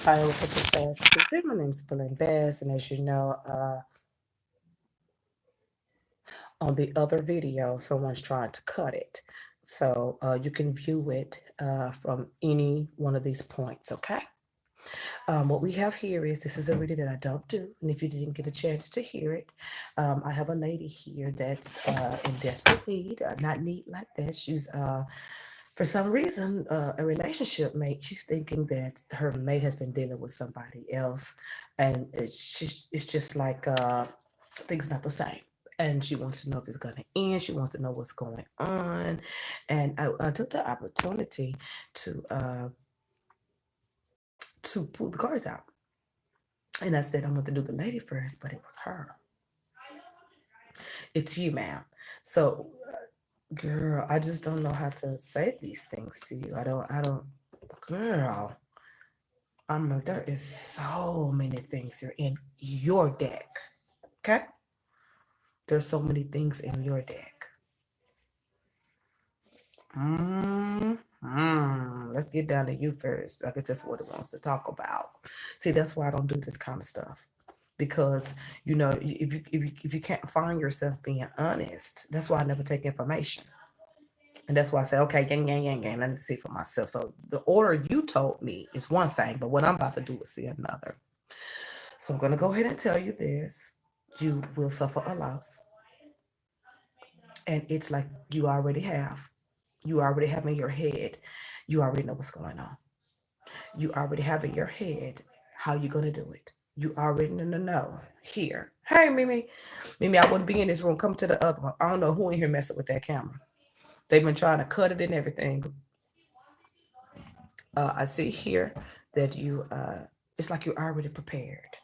Hi, welcome to Bass Speaker. My name is Belinda Bass, and as you know, on the other video, someone's trying to cut it. So you can view it from any one of these points, okay? What we have here is this is a reading that I don't do, and if you didn't get a chance to hear it, I have a lady here that's in desperate need, not need like that. She's for some reason, a relationship mate, she's thinking that her mate has been dealing with somebody else, and it's just like things not the same. And she wants to know if it's going to end. She wants to know what's going on, and I took the opportunity to pull the cards out. And I said, I'm going to do the lady first, but it was her. It's you, ma'am. So, girl, I just don't know how to say these things to you. Girl, I'm like, there is so many things here in your deck. Okay? There's so many things in your deck. Let's get down to you first. I guess that's what it wants to talk about. See, that's why I don't do this kind of stuff. Because if you can't find yourself being honest, that's why I never take information. And that's why I say, okay, gang, let me see for myself. So the order you told me is one thing, but what I'm about to do is see another. So I'm going to go ahead and tell you this. You will suffer a loss. And it's like you already have. You already have in your head. You already know what's going on. You already have in your head how you're going to do it. You already know. Here. Hey, Mimi. Mimi, I wouldn't be in this room. Come to the other one. I don't know who in here messing with that camera. They've been trying to cut it and everything. I see here that it's like you're already prepared.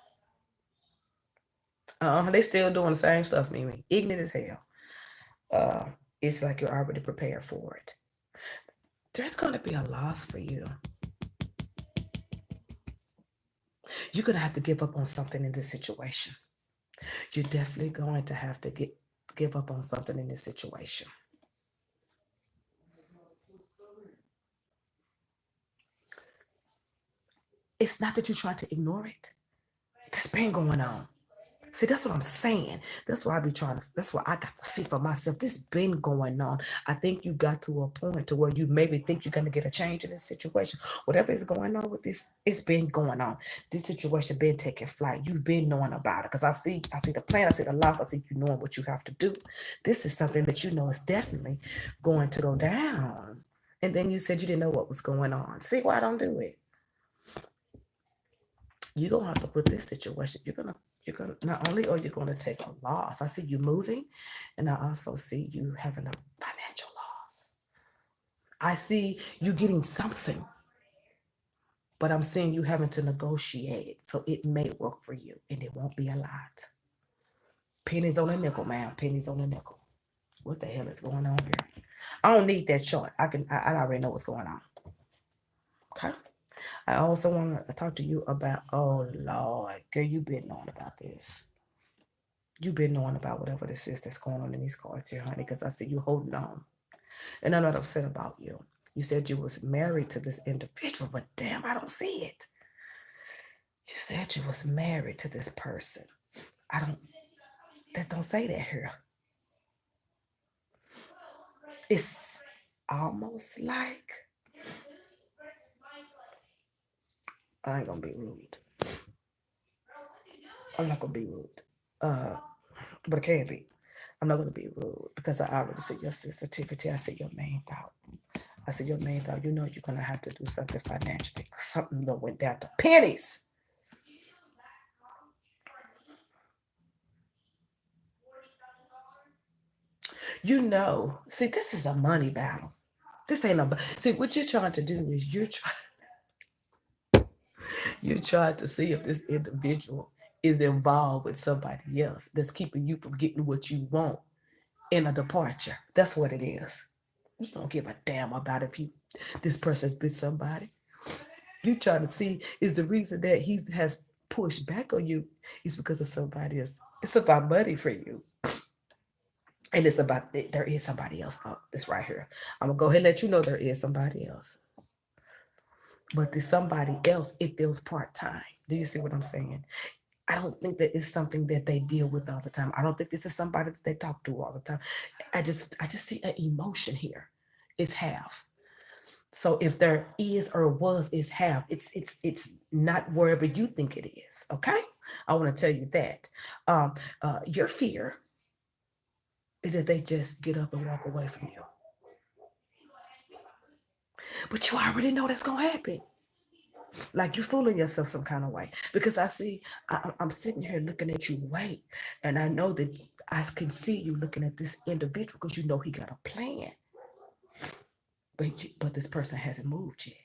They still doing the same stuff, Mimi. Ignorant as hell. It's like you're already prepared for it. There's going to be a loss for you. You're going to have to give up on something in this situation. You're definitely going to have to give up on something in this situation. It's not that you try to ignore it. This been going on. See, that's what I'm saying. That's why that's why I got to see for myself. This been going on. I think you got to a point to where you maybe think you're gonna get a change in this situation. Whatever is going on with this, it's been going on. This situation been taking flight. You've been knowing about it. Because I see the plan, I see the loss, I see you knowing what you have to do. This is something that you know is definitely going to go down. And then you said you didn't know what was going on. See why I don't do it. You're gonna have to put this situation, you're gonna not only are you gonna take a loss, I see you moving, and I also see you having a financial loss. I see you getting something, but I'm seeing you having to negotiate it. So it may work for you and it won't be a lot. Pennies on a nickel, man. Pennies on a nickel. What the hell is going on here? I don't need that chart. I already know what's going on. Okay. I also want to talk to you about, oh Lord, girl, you've been knowing about this. You've been knowing about whatever this is that's going on in these cards here, honey, because I see you holding on. And I'm not upset about you. You said you was married to this individual, but damn, I don't see it. You said you was married to this person. I don't, that don't say that here. It's almost like, I ain't gonna be rude. I'm not gonna be rude. But I can be. I'm not gonna be rude because I already see your sensitivity. I see your main thought. I see your main thought. You know you're gonna have to do something financially. Something that went down to pennies. You know, see, this is a money battle. This ain't a see. What you're trying to do is you're trying to see if this individual is involved with somebody else that's keeping you from getting what you want in a departure. That's what it is. You don't give a damn about if you this person's been somebody. You trying to see is the reason that he has pushed back on you is because of somebody else. It's about money for you. And it's about there is somebody else. This right here. I'm gonna go ahead and let you know there is somebody else. But to somebody else, it feels part-time. Do you see what I'm saying? I don't think that it's something that they deal with all the time. I don't think this is somebody that they talk to all the time. I just see an emotion here. It's half. So if there is or was is half, it's not wherever you think it is. Okay, I want to tell you that. Your fear is that they just get up and walk away from you, but you already know that's gonna happen. Like you're fooling yourself some kind of way because I see I'm sitting here looking at you wait, and I know that I can see you looking at this individual because you know he got a plan, but this person hasn't moved yet.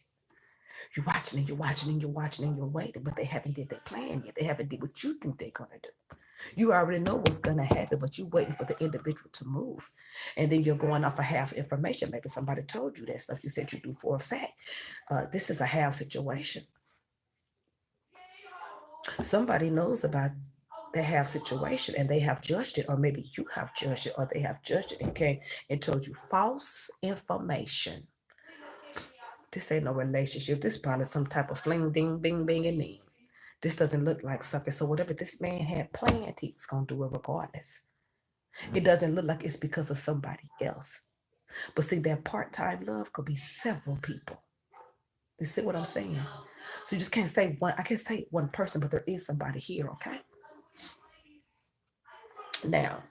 You're watching and you're watching and you're watching and you're waiting, but they haven't did their plan yet. They haven't did what you think they're gonna do. You already know what's gonna happen, but you're waiting for the individual to move, and then you're going off of half information. Maybe somebody told you that stuff. You said you do for a fact. This is a half situation. Somebody knows about the half situation and they have judged it, or maybe you have judged it, or they have judged it and came and told you false information. This ain't no relationship. This probably some type of fling, ding, bing, bing, and ding. This doesn't look like something. So whatever this man had planned, he was gonna do it regardless. It doesn't look like it's because of somebody else. But see, that part-time love could be several people. You see what I'm saying? So you just can't say one. I can't say one person, but there is somebody here. Okay. Now,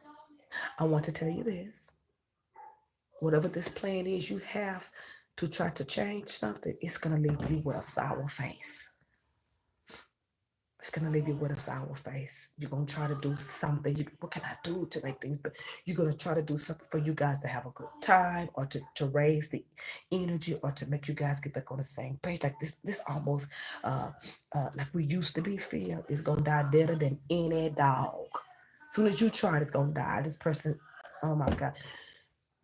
I want to tell you this. Whatever this plan is you have to try to change something, it's going to leave you with a sour face. It's going to leave you with a sour face. You're going to try to do something. What can I do to make things? But you're going to try to do something for you guys to have a good time, or to raise the energy, or to make you guys get back on the same page. Like this almost like we used to be. Fear is going to die deader than any dog. As soon as you try it, it's going to die. This person, oh my God.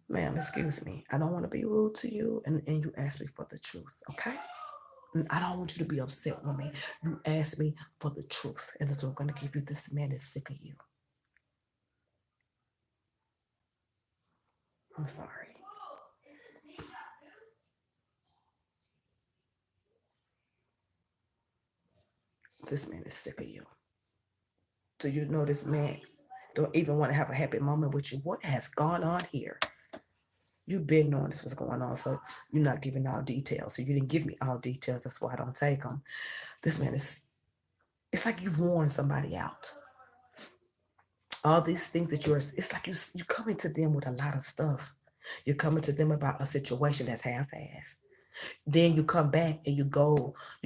Ma'am, excuse me. I don't want to be rude to you, and you asked me for the truth, okay? And I don't want you to be upset with me. You asked me for the truth, and that's what I'm going to give you. This man is sick of you. I'm sorry. This man is sick of you. So you know this man don't even want to have a happy moment with you. What has gone on here? You've been knowing this was going on, so you're not giving all details. So you didn't give me all details. That's why I don't take them. This man is, it's like you've worn somebody out. All these things that it's like you coming to them with a lot of stuff. You're coming to them about a situation that's half-assed. Then you come back and you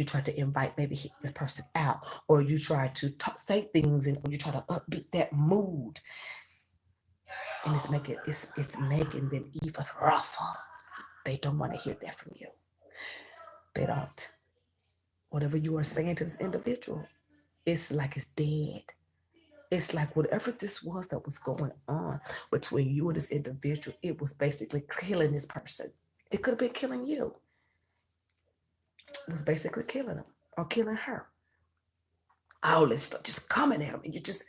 try to invite maybe this person out, or you try to say things, and or you try to upbeat that mood, and it's making them even rougher. They don't want to hear that from you. They don't. Whatever you are saying to this individual, it's like it's dead. It's like whatever this was that was going on between you and this individual, it was basically killing this person. It could have been killing you. It was basically killing him or killing her. All this stuff just coming at them, and they're just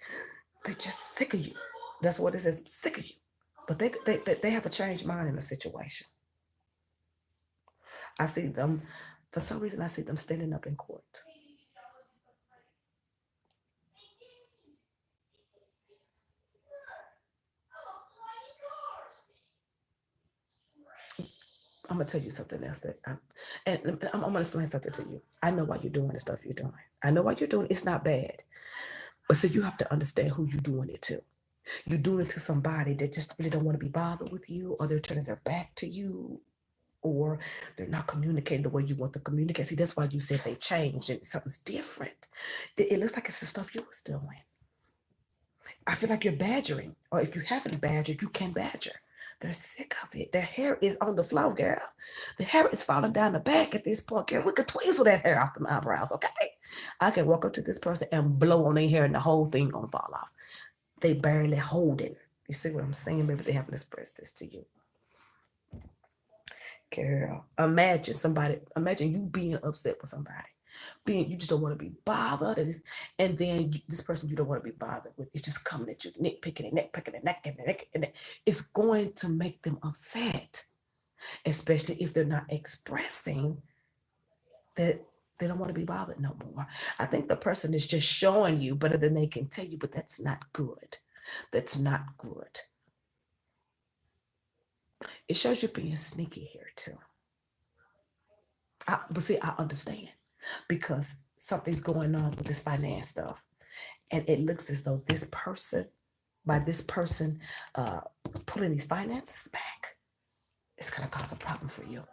sick of you. That's what it says, sick of you. But they have a changed mind in the situation. I see them, for some reason, I see them standing up in court. I'm gonna tell you something else and I'm gonna explain something to you. I know why you're doing the stuff you're doing. I know why you're doing it. It's not bad, but so you have to understand who you're doing it to. You're doing it to somebody that just really don't want to be bothered with you, or they're turning their back to you, or they're not communicating the way you want to communicate. See, that's why you said they changed and something's different. It looks like it's the stuff you was doing. I feel like you're badgering, or if you haven't badgered, you can badger. They're sick of it. Their hair is on the floor, girl. The hair is falling down the back at this point, girl. We could twizzle that hair off the eyebrows, okay? I can walk up to this person and blow on their hair, and the whole thing gonna fall off. They barely holding. You see what I'm saying? Maybe they haven't expressed this to you. Girl, imagine you being upset with somebody. You just don't want to be bothered, and then this person you don't want to be bothered with is just coming at you, nitpicking and nitpicking and neck and neck, and it's going to make them upset, especially if they're not expressing that they don't want to be bothered no more. I think the person is just showing you better than they can tell you, but that's not good. That's not good. It shows you being sneaky here too. But see, I understand because something's going on with this finance stuff, and it looks as though this person, by this person uh, pulling these finances back, it's gonna cause a problem for you.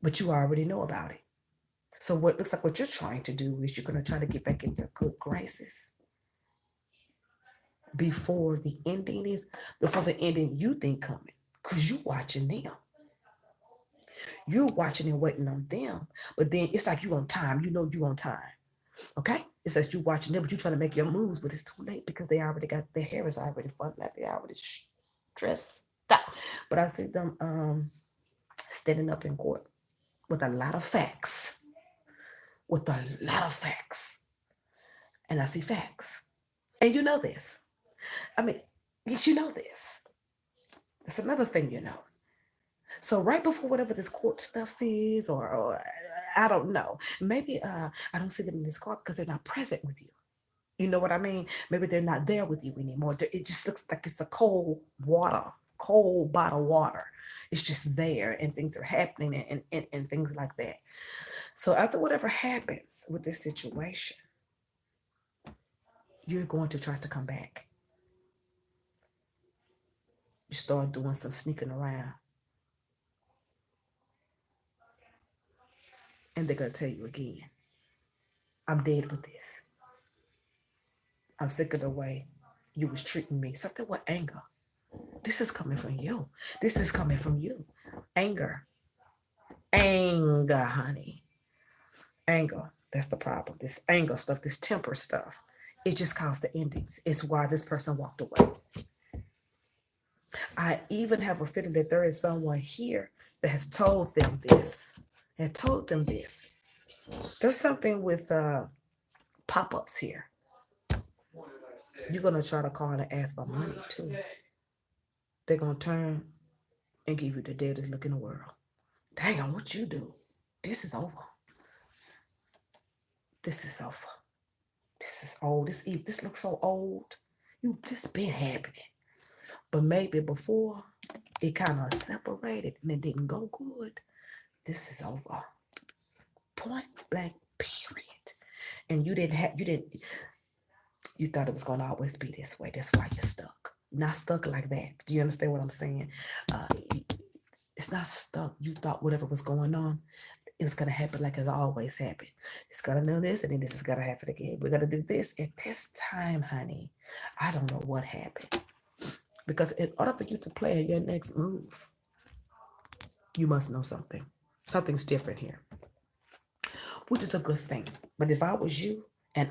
But you already know about it. So what looks like what you're trying to do is you're gonna try to get back in your good graces before the ending is before the ending you think coming, because you watching them. You're watching and waiting on them, but then it's like you on time. You know you on time. Okay? It says you watching them, but you trying to make your moves, but it's too late because they already got their hair is already fun, like they already stressed out. But I see them standing up in court with a lot of facts, with a lot of facts, and I see facts, and you know this. I mean, you know this. That's another thing you know. So right before whatever this court stuff is, or I don't know, maybe I don't see them in this court because they're not present with you. You know what I mean? Maybe they're not there with you anymore. It just looks like it's a cold bottle water. It's just there and things are happening and things like that. So after whatever happens with this situation, you're going to try to come back. You start doing some sneaking around. And they're going to tell you again, I'm dead with this. I'm sick of the way you was treating me. Something with anger. This is coming from you. This is coming from you. Anger. Anger, honey. Anger. That's the problem. This anger stuff, this temper stuff. It just caused the endings. It's why this person walked away. I even have a feeling that there is someone here that has told them this. And told them this. There's something with pop-ups here. You're gonna try to call and ask for money too. They're gonna turn and give you the deadest look in the world. Damn, what you do? This is over. This is over. This is old. This looks so old. This been happening. But maybe before it kind of separated and it didn't go good. This is over. Point blank, period. And you thought it was gonna always be this way. That's why you're stuck. Not stuck like that. Do you understand what I'm saying? It's not stuck. You thought whatever was going on, it was gonna happen like it always happened. It's gonna do this, and then this is gonna happen again. We're gonna do this at this time, honey. I don't know what happened. Because in order for you to plan your next move, you must know something. Something's different here, which is a good thing. But if I was you and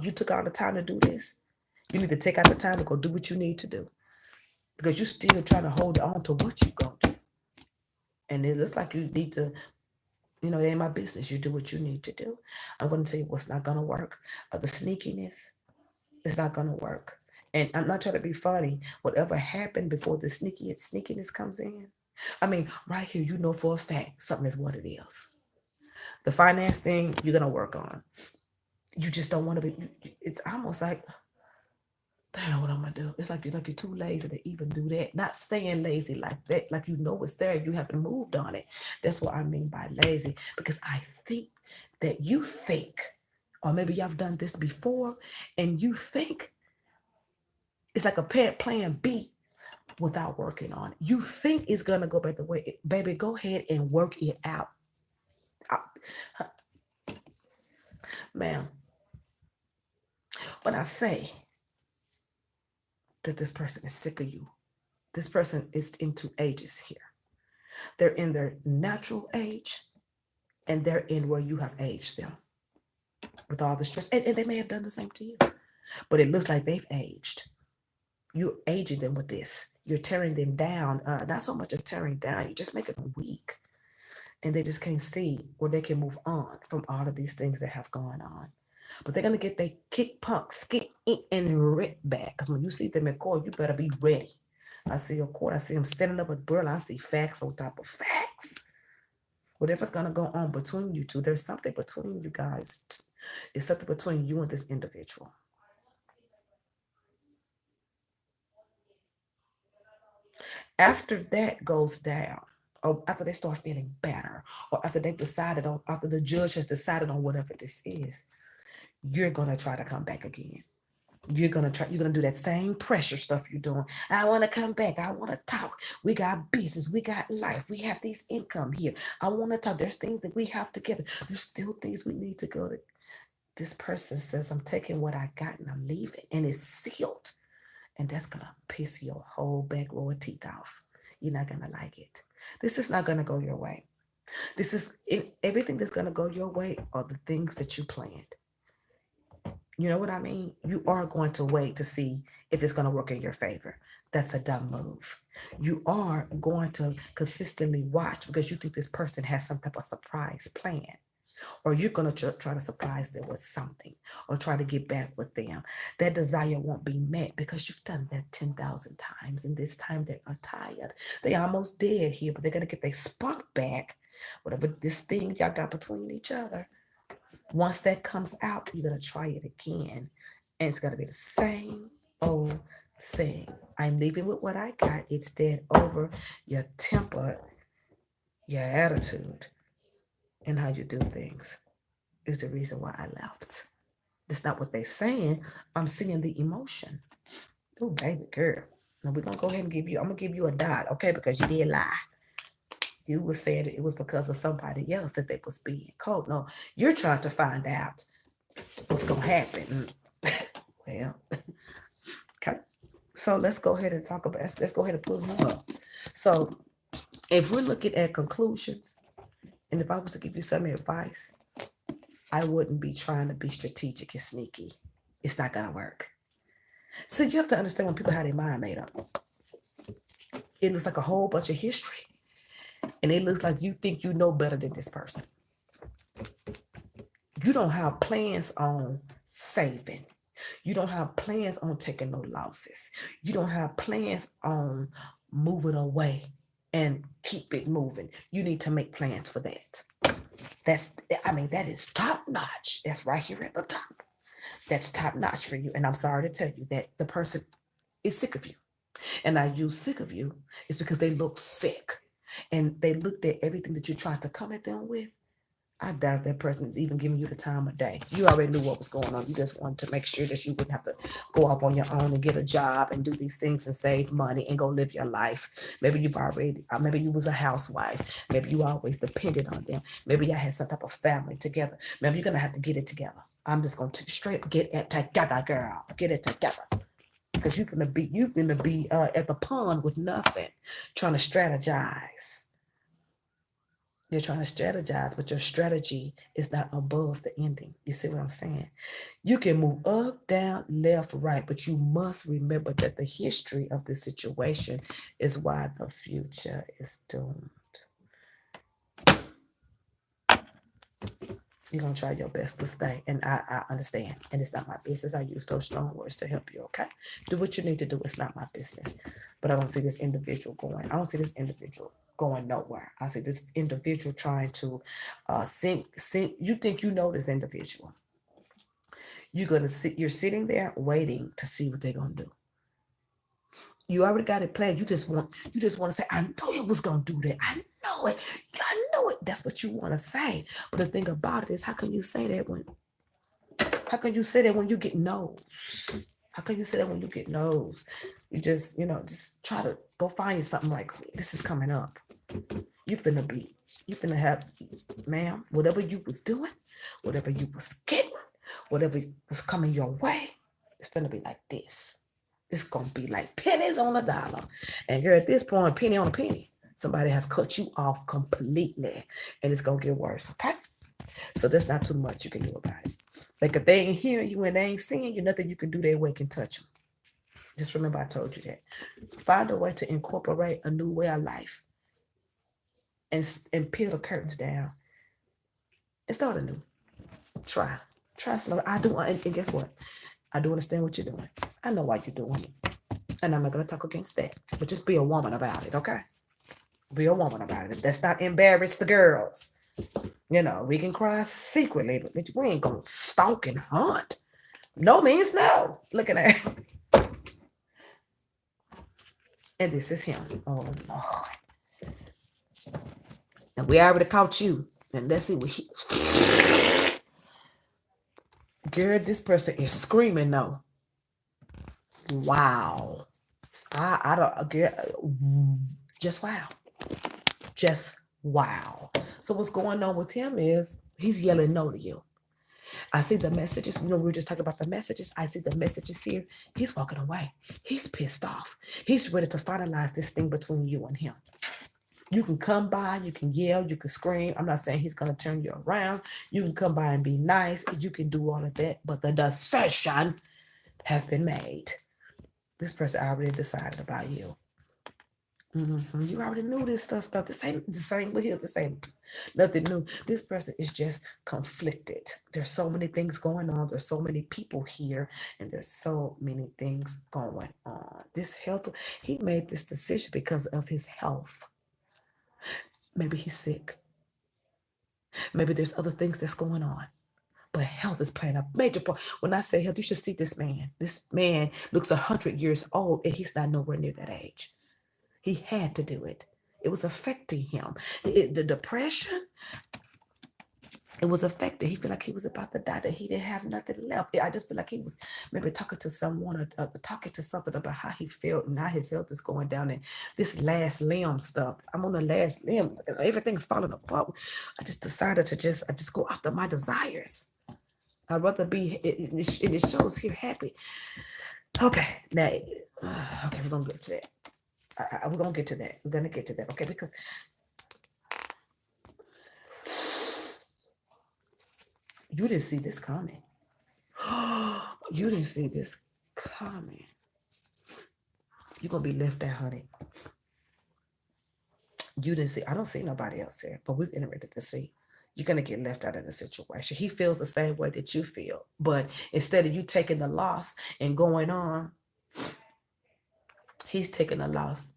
you took all the time to do this, you need to take out the time to go do what you need to do. Because you're still trying to hold on to what you gonna do. And it looks like you need to, it ain't my business. You do what you need to do. I'm gonna tell you what's not gonna work. The sneakiness is not gonna work. And I'm not trying to be funny. Whatever happened before the sneakiness comes in, I mean, right here, you know for a fact something is what it is. The finance thing, you're gonna work on. You just don't want to be. It's almost like, damn, what I'm gonna do? It's like you're too lazy to even do that. Not saying lazy like that, like you know it's there, you haven't moved on it. That's what I mean by lazy. Because I think that you think, or maybe y'all have done this before, and you think it's like a plan B without working on it. You think it's gonna go back the way, baby. Go ahead and work it out, ma'am. When I say that this person is sick of you, this person is in two ages here. They're in their natural age, and they're in where you have aged them with all the stress, and they may have done the same to you, but it looks like they've aged. You're aging them with this. You're tearing them down. Not so much a tearing down. You're just making them weak, and they just can't see where they can move on from all of these things that have gone on. But they're gonna get their kick punk, skit and rip back. Because when you see them in court, you better be ready. I see a court. I see them standing up with Burl. I see facts on top of facts. Whatever's going to go on between you two, there's something between you guys. It's something between you and this individual. After that goes down, or after they start feeling better, or after they've decided on, after the judge has decided on whatever this is, you're going to try to come back again. You're gonna do that same pressure stuff you're doing. I want to come back. I want to talk. We got business. We got life. We have these income here. I want to talk. There's things that we have together. There's still things we need to go to. This person says, I'm taking what I got and I'm leaving. And it's sealed. And that's gonna piss your whole back row of teeth off. You're not gonna like it. This is not gonna go your way. This is in everything that's gonna go your way are the things that you planned. You know what I mean? You are going to wait to see if it's going to work in your favor. That's a dumb move. You are going to consistently watch because you think this person has some type of surprise plan. Or you're going to try to surprise them with something or try to get back with them. That desire won't be met because you've done that 10,000 times. And this time they are tired. They almost dead here, but they're going to get their spunk back. Whatever this thing y'all got between each other. Once that comes out, you're going to try it again. And it's going to be the same old thing. I'm leaving with what I got. It's dead over your temper, your attitude, and how you do things is the reason why I left. That's not what they're saying. I'm seeing the emotion. Oh, baby girl. Now we're going to go ahead and I'm going to give you a dot, okay? Because you did lie. You were saying that it was because of somebody else that they was being cold. No, you're trying to find out what's going to happen. Well, okay. So let's go ahead and talk about, let's go ahead and pull them up. So if we're looking at conclusions, and if I was to give you some advice, I wouldn't be trying to be strategic and sneaky. It's not going to work. So you have to understand when people have their mind made up. It looks like a whole bunch of history. And it looks like you think you know better than this person. You don't have plans on saving. You don't have plans on taking no losses. You don't have plans on moving away and keep it moving. You need to make plans for that. That is top notch. That's right here at the top. That's top notch for you. And I'm sorry to tell you that the person is sick of you. And I use sick of you is because they look sick. And they looked at everything that you tried to come at them with. I doubt that person is even giving you the time of day. You already knew what was going on. You just wanted to make sure that you wouldn't have to go off on your own and get a job and do these things and save money and go live your life. Maybe maybe you was a housewife. Maybe you always depended on them. Maybe y'all had some type of family together. Maybe you're going to have to get it together. I'm just going to straight get it together, girl. Get it together. Because you're going to be at the pond with nothing, trying to strategize. You're trying to strategize, but your strategy is not above the ending. You see what I'm saying? You can move up, down, left, right, but you must remember that the history of the situation is why the future is doomed. You're going to try your best to stay. And I understand. And it's not my business. I use those strong words to help you, okay? Do what you need to do. It's not my business. But I don't see this individual going. I don't see this individual going nowhere. I see this individual trying to you think you know this individual. You're sitting there waiting to see what they're gonna do. You already got it planned. You just want to say, I know it was gonna do that. I know it. I know it. That's what you want to say. But the thing about it is, how can you say that when you get no's? How can you say that when you get no's? You just try to go find you something like, this is coming up. You finna have, ma'am, whatever you was doing, whatever you was getting, whatever was coming your way, it's finna be like this. It's gonna be like pennies on a dollar. And you're at this point, penny on a penny. Somebody has cut you off completely, and it's gonna get worse, okay? So there's not too much you can do about it. Like if they ain't hearing you and they ain't seeing you, nothing you can do their way can touch them. Just remember I told you that. Find a way to incorporate a new way of life and peel the curtains down and start anew. Try slow. I do, and guess what? I do understand what you're doing. I know why you're doing it. And I'm not going to talk against that. But just be a woman about it, okay? Be a woman about it. Let's not embarrass the girls. You know, we can cry secretly, but bitch, we ain't gonna stalk and hunt. No means no. Look at that. And this is him. Oh Lord. And we already caught you. And let's see what he. Girl, this person is screaming no. Wow. I don't girl, just wow. Just wow. So what's going on with him is he's yelling no to you. I see the messages. You know, we were just talking about the messages. I see the messages here. He's walking away. He's pissed off. He's ready to finalize this thing between you and him. You can come by, you can yell, you can scream. I'm not saying he's going to turn you around. You can come by and be nice. You can do all of that. But the decision has been made. This person already decided about you. You already knew this stuff. This ain't the same, but here's the same. Nothing new. This person is just conflicted. There's so many things going on. There's so many people here, and there's so many things going on. This health, he made this decision because of his health. Maybe he's sick. Maybe there's other things that's going on. But health is playing a major part. When I say health, you should see this man. This man looks 100 years old, and he's not nowhere near that age. He had to do it. It was affecting him. The depression, it was affected. He felt like he was about to die, that he didn't have nothing left. I just feel like he was maybe talking to someone or talking to something about how he felt and how his health is going down. And this last limb stuff, I'm on the last limb. Everything's falling apart. I just decided to I just go after my desires. I'd rather be, it shows here happy. Okay, now, okay, we're going to get to that. We're going to get to that. We're going to get to that, okay? Because you didn't see this coming. You didn't see this coming. You're going to be left out, honey. You didn't see, I don't see nobody else here, but we're getting ready to see. You're going to get left out of the situation. He feels the same way that you feel. But instead of you taking the loss and going on, he's taking a loss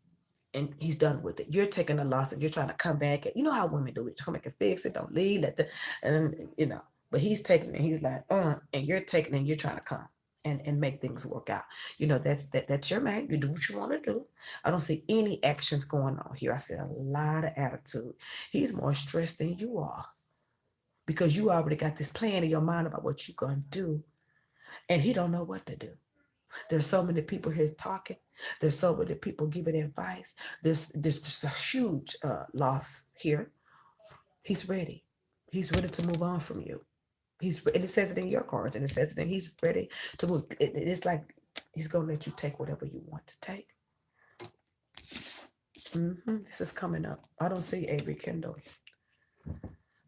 and he's done with it. You're taking a loss and you're trying to come back. You know how women do it. Come back and fix it. Don't leave. And you know. But he's taking it. He's like, and you're taking it and you're trying to come and make things work out. You know, that's your man. You do what you want to do. I don't see any actions going on here. I see a lot of attitude. He's more stressed than you are because you already got this plan in your mind about what you're going to do. And he don't know what to do. There's so many people here talking. There's so many people giving advice. There's just a huge loss here. He's ready. He's ready to move on from you. And it says it in your cards, and it says that he's ready to move. It's like he's gonna let you take whatever you want to take. This is coming up. I don't see Avery Kendall.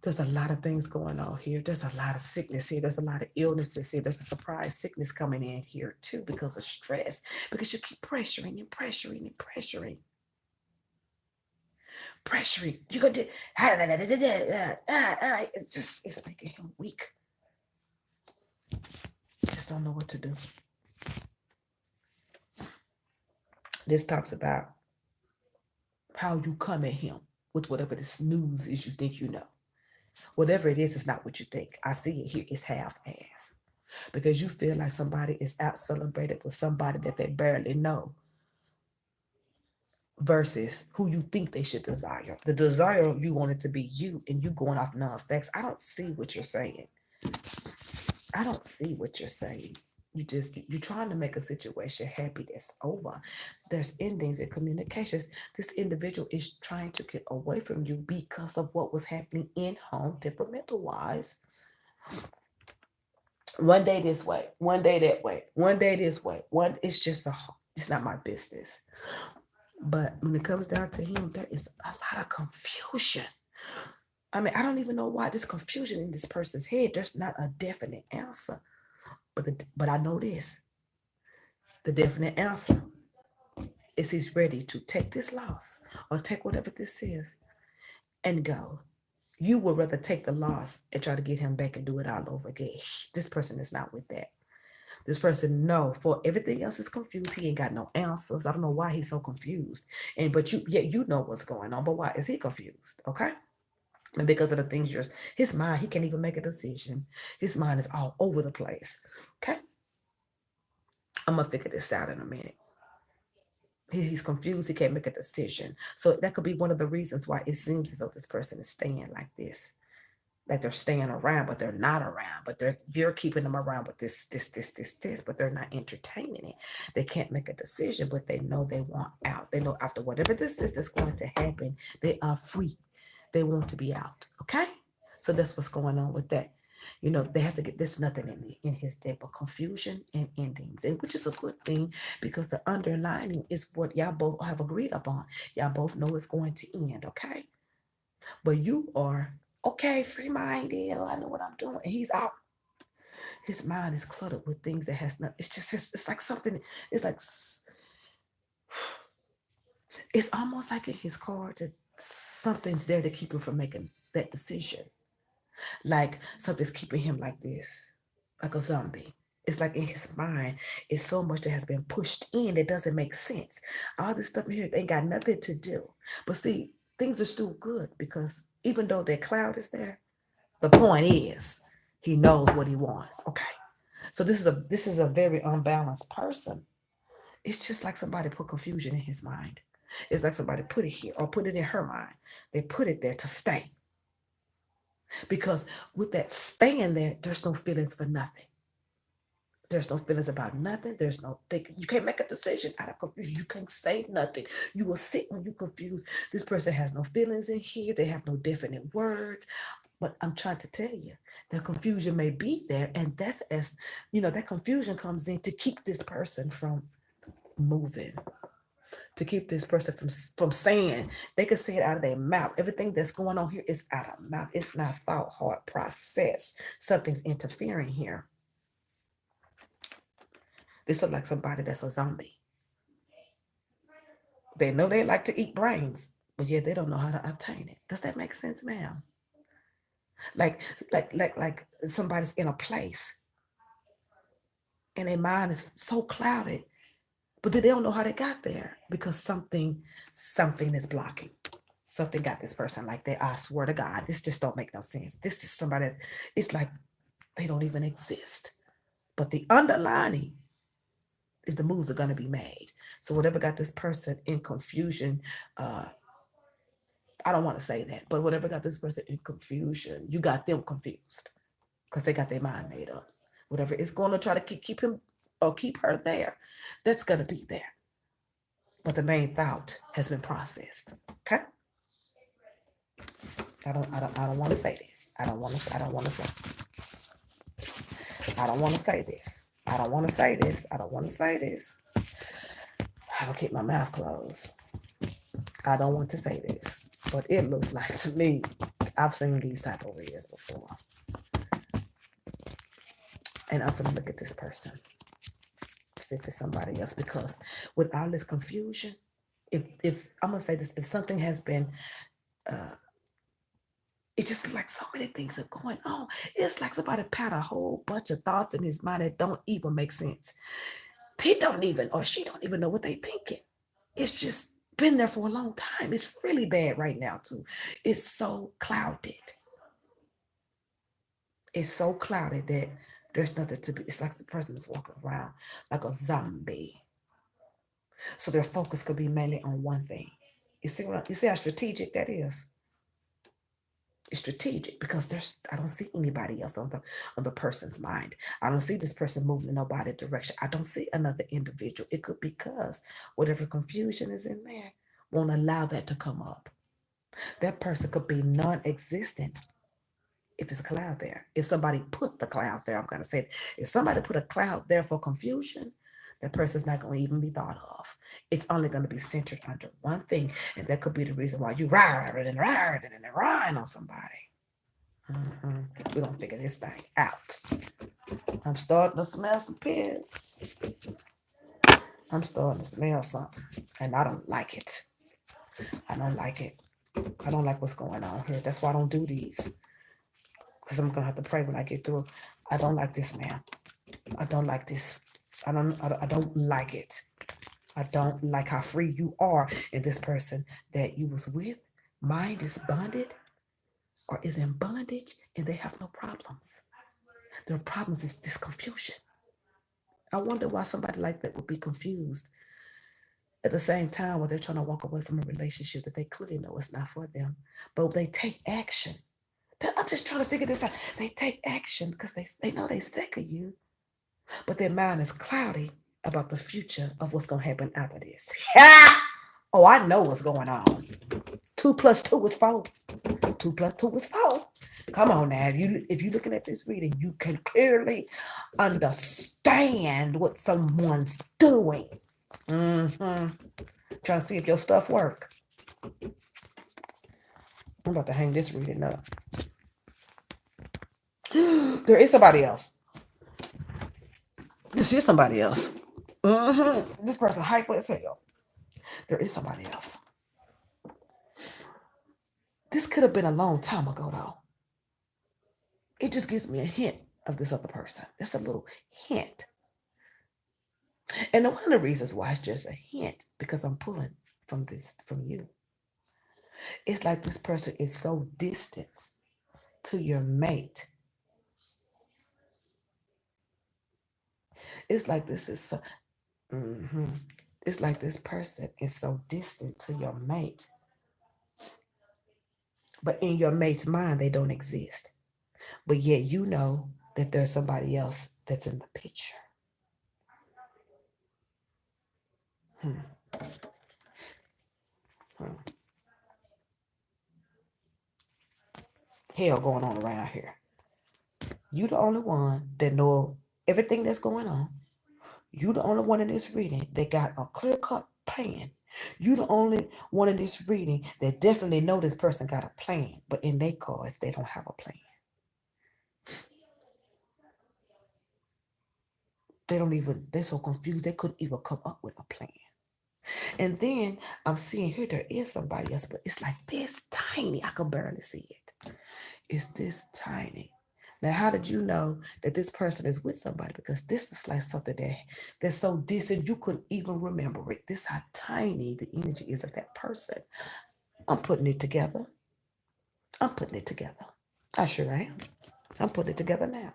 There's a lot of things going on here. There's a lot of sickness here. There's a lot of illnesses here. There's a surprise sickness coming in here too because of stress. Because you keep pressuring and pressuring and pressuring. Pressuring. You're gonna do it's making him weak. Just don't know what to do. This talks about how you come at him with whatever this news is you think you know. Whatever it is, it's not what you think. I see it here. It's half-ass. Because you feel like somebody is out celebrated with somebody that they barely know versus who you think they should desire. The desire, you want it to be you and you going off non-effects. I don't see what you're saying. I don't see what you're saying. You're trying to make a situation happy that's over. There's endings in communications. This individual is trying to get away from you because of what was happening in home temperamental wise. One day this way, one day that way, one day this way. It's not my business. But when it comes down to him, there is a lot of confusion. I mean, I don't even know why there's confusion in this person's head. There's not a definite answer. But I know this. The definite answer is he's ready to take this loss or take whatever this is and go. You would rather take the loss and try to get him back and do it all over again. This person is not with that. This person, no, for everything else is confused. He ain't got no answers. I don't know why he's so confused. But you know what's going on. But why is he confused? Okay. And because of the things yours, his mind, he can't even make a decision. His mind is all over the place. Okay? I'm gonna figure this out in a minute. He's confused, he can't make a decision. So that could be one of the reasons why it seems as though this person is staying like this. That they're staying around, but they're not around. But you're keeping them around with this, but they're not entertaining it. They can't make a decision, but they know they want out. They know after whatever this is that's going to happen, they are free. They want to be out. Okay? So that's what's going on with that. They have to get there's nothing in his day but confusion and endings, and which is a good thing because the underlining is what y'all both have agreed upon. Y'all both know it's going to end, okay? But you are okay, free minded. Oh, I know what I'm doing. And he's out. His mind is cluttered with things that has not. It's just it's like something. It's like it's almost like in his cards that something's there to keep him from making that decision. Like something's keeping him like this, like a zombie. It's like in his mind, it's so much that has been pushed in that doesn't make sense. All this stuff in here ain't got nothing to do. But see, things are still good because even though that cloud is there, the point is he knows what he wants. Okay. So this is a very unbalanced person. It's just like somebody put confusion in his mind. It's like somebody put it here or put it in her mind. They put it there to stay. Because with that staying there, there's no feelings for nothing. There's no feelings about nothing. There's no thinking. You can't make a decision out of confusion. You can't say nothing. You will sit when you're confused. This person has no feelings in here. They have no definite words. But I'm trying to tell you, the confusion may be there, and that's that confusion comes in to keep this person from moving, to keep this person from saying. They can say it out of their mouth. Everything that's going on here is out of mouth. It's not thought, heart, process. Something's interfering here. This looks like somebody that's a zombie. They know they like to eat brains, but yet they don't know how to obtain it. Does that make sense, ma'am? Like, like somebody's in a place and their mind is so clouded, but they don't know how they got there because something is blocking. Something got this person like that. I swear to God, this just don't make no sense. This is somebody that it's like they don't even exist. But the underlining is the moves are going to be made. So whatever got this person in confusion, I don't want to say that, but whatever got this person in confusion, you got them confused because they got their mind made up. Whatever is going to try to keep him or keep her there, that's going to be there. But the main thought has been processed. Okay. I don't want to say this. I don't want to say. I don't want to say this. I don't want to say this. I don't want to say this. I will keep my mouth closed. I don't want to say this, but it looks like to me, I've seen these type of reels before. And I'm gonna look at this person, see if it's somebody else, because with all this confusion, if I'm gonna say this, if something has been it's just like so many things are going on. It's like somebody pat a whole bunch of thoughts in his mind that don't even make sense. He don't even, or she don't even know what they thinking. It's just been there for a long time. It's really bad right now too. It's so clouded. It's so clouded that there's nothing to be. It's like the person is walking around like a zombie. So their focus could be mainly on one thing. You see how strategic that is? It's strategic because I don't see anybody else on the person's mind. I don't see this person moving in nobody's direction. I don't see another individual. It could be because whatever confusion is in there won't allow that to come up. That person could be non-existent if it's a cloud there. If somebody put the cloud there, I'm gonna say it. If somebody put a cloud there for confusion, that person's not going to even be thought of. It's only going to be centered under one thing, and that could be the reason why you riding and riding and riding on somebody. We're going to figure this thing out. I'm starting to smell some pills. I'm starting to smell something, and I don't like it. I don't like it. I don't like what's going on here. That's why I don't do these, because I'm going to have to pray when I get through. I don't like this, man. I don't like this. I don't like it. I don't like how free you are in this person that you was with. Mind is bonded. or is in bondage and they have no problems. Their problems is this confusion. I wonder why somebody like that would be confused at the same time when they're trying to walk away from a relationship that they clearly know is not for them. But they take action. I'm just trying to figure this out. They take action because they know they sick of you, but their mind is cloudy about the future of what's going to happen after this. Oh, I know what's going on. 2 plus 2 is 4. 2 plus 2 is 4. Come on now. If you're looking at this reading, you can clearly understand what someone's doing. Trying to see if your stuff work. I'm about to hang this reading up. There is somebody else. This is somebody else. This person hyper as hell. There is somebody else. This could have been a long time ago, though. It just gives me a hint of this other person. It's a little hint. And one of the reasons why it's just a hint, because I'm pulling from you. It's like this person is so distant to your mate. It's like this is so, it's like this person is so distant to your mate. But in your mate's mind, they don't exist. But yet you know that there's somebody else that's in the picture. Hell going on around here. You the only one that know everything that's going on. You the only one in this reading that got a clear-cut plan. You the only one in this reading that definitely know this person got a plan, but in their cards, they don't have a plan. They're so confused, they couldn't even come up with a plan. And then I'm seeing here there is somebody else, but it's like this tiny. I could barely see it. It's this tiny. Now, how did you know that this person is with somebody? Because this is like something that's so distant you couldn't even remember it. This how tiny the energy is of that person. I'm putting it together. I'm putting it together. I sure am. I'm putting it together now.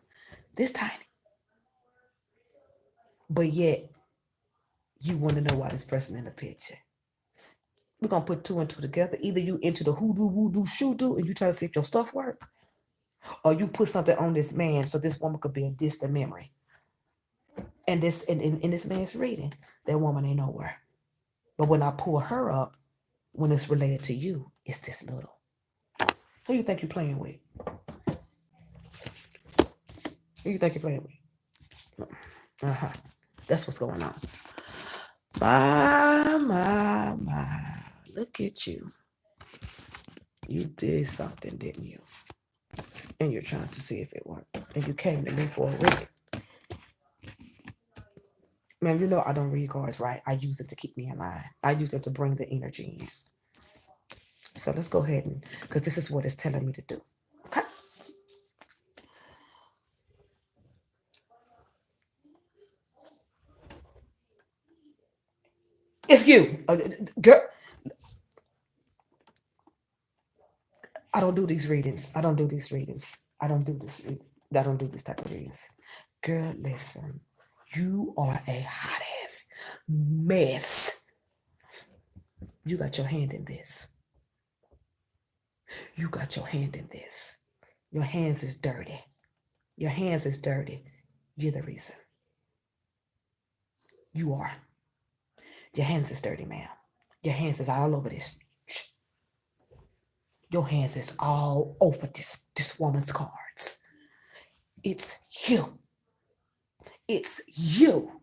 This tiny. But yet, you want to know why this person in the picture. We're going to put 2 and 2 together. Either you into the hoodoo, voodoo, shoodoo, and you try to see if your stuff work. Or you put something on this man so this woman could be a distant memory. And this in this man's reading, that woman ain't nowhere. But when I pull her up, when it's related to you, it's this little. Who you think you're playing with? Who you think you're playing with? That's what's going on. My. Look at you. You did something, didn't you? And you're trying to see if it worked. And you came to me for a reading. Man, you know I don't read cards, right? I use it to keep me in line. I use it to bring the energy in. So let's go ahead and, because this is what it's telling me to do. Okay? It's you. Girl, I don't do these readings. I don't do these readings. I don't do this reading. I don't do this type of readings. Girl, listen. You are a hot ass mess. You got your hand in this. You got your hand in this. Your hands is dirty. Your hands is dirty. You're the reason. You are. Your hands is dirty, ma'am. Your hands is all over this. Your hands is all over this woman's cards. It's you. It's you.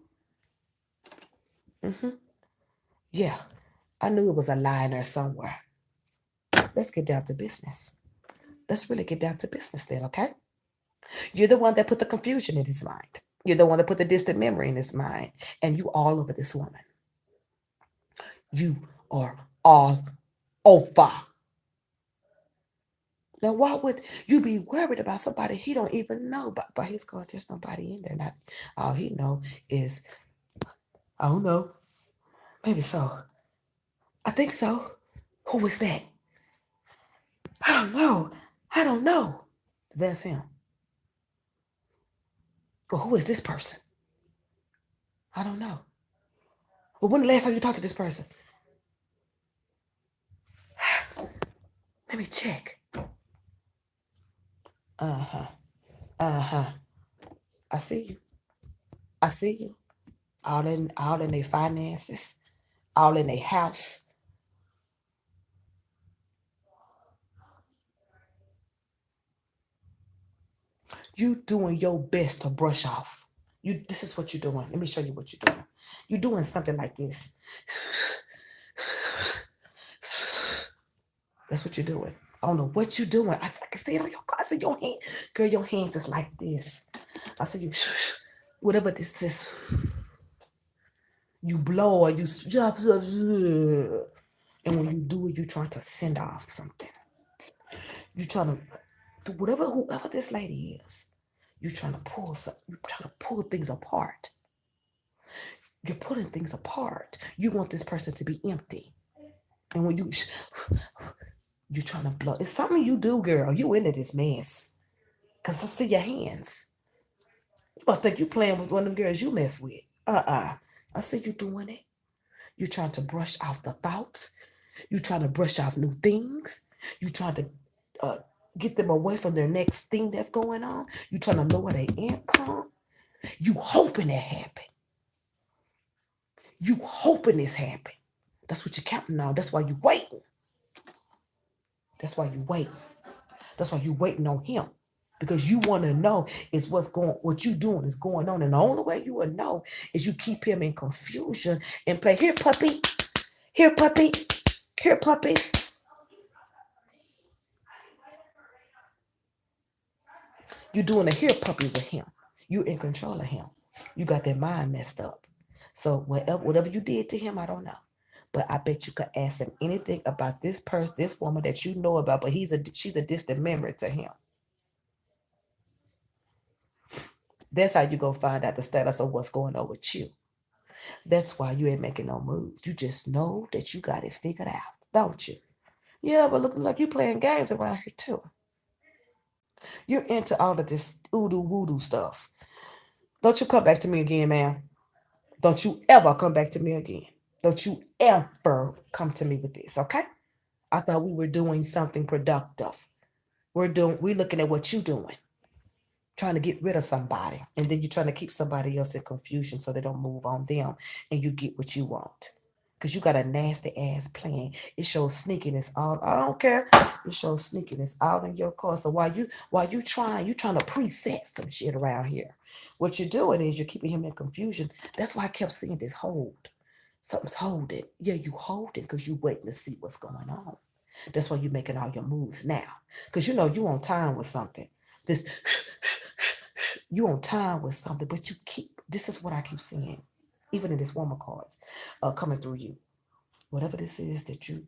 Yeah, I knew it was a lie in there somewhere. Let's get down to business. Let's really get down to business then, okay? You're the one that put the confusion in his mind. You're the one that put the distant memory in his mind. And you all over this woman. You are all over. Now, why would you be worried about somebody he don't even know? But by his cards, there's nobody in there. Not all he know is, I don't know. Maybe so. I think so. Who was that? I don't know. I don't know. That's him. Well, who is this person? I don't know. Well, when the last time you talked to this person? Let me check. Uh huh. Uh huh. I see you. I see you. All in their finances, all in their house. You doing your best to brush off. You this is what you're doing. Let me show you what you're doing. You're doing something like this. That's what you're doing. I don't know what you're doing. I can see it on your I see your hand. Girl, your hands is like this. I see you whatever this is. You blow or you and when you do it, you're trying to send off something. You're trying to do whatever whoever this lady is. You're trying to pull some, you're trying to pull things apart. You're pulling things apart. You want this person to be empty. And when you're trying to blow, it's something you do, girl. You into this mess. Cause I see your hands. You must think you playing with one of them girls you mess with. I see you doing it. You're trying to brush off the thoughts. You're trying to brush off new things. You're trying to uh, get them away from their next thing that's going on. You're trying to lower their income. You hoping it happen. You hoping this happen. That's what you're counting on. That's why you waiting. That's why you waiting. That's why you waiting on him. Because you want to know is what you doing is going on. And the only way you will know is you keep him in confusion and play, here, puppy, here, puppy, here, puppy. You're doing a here, puppy with him. You're in control of him. You got their mind messed up. So whatever you did to him, I don't know. But I bet you could ask him anything about this person, this woman that you know about, but she's a distant memory to him. That's how you gonna find out the status of what's going on with you. That's why you ain't making no moves. You just know that you got it figured out, don't you? Yeah, but looking like you playing games around here too. You're into all of this voodoo voodoo stuff. Don't you come back to me again, man. Don't you ever come back to me again. Don't you ever come to me with this, okay? I thought we were doing something productive. We're looking at what you're doing, trying to get rid of somebody, and then you're trying to keep somebody else in confusion so they don't move on them, and you get what you want. Cause you got a nasty ass plan. It shows sneakiness all. I don't care. It shows sneakiness out in your car. So you trying to preset some shit around here. What you're doing is you're keeping him in confusion. That's why I kept seeing this hold. Something's holding. Yeah, you holding because you waiting to see what's going on. That's why you're making all your moves now. Because you know you on time with something. This you on time with something, but you keep this is what I keep seeing, even in this woman cards coming through you. Whatever this is that you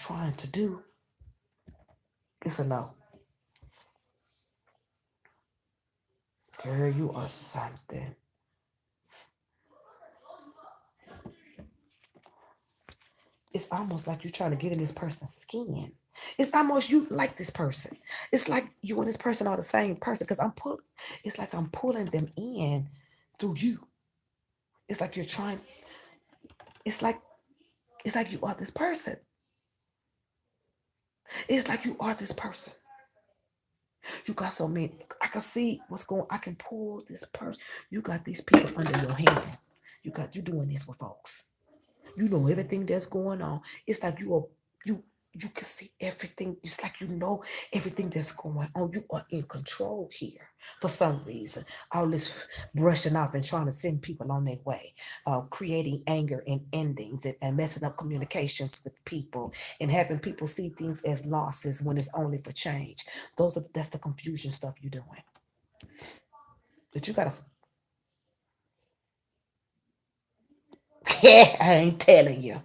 trying to do, it's a no. Girl, you are something. It's almost like you're trying to get in this person's skin. It's almost you like this person. It's like you and this person are the same person because it's like I'm pulling them in through you. It's like you're trying, it's like it's like you are this person. It's like you are this person. You got so many. I can see what's going. I can pull this person. You got these people under your hand. You doing this with folks. You know everything that's going on. It's like you can see everything. It's like you know everything that's going on. You are in control here for some reason. All this brushing off and trying to send people on their way, creating anger and endings and messing up communications with people and having people see things as losses when it's only for change. That's the confusion stuff you're doing. But you gotta. Yeah, I ain't telling you.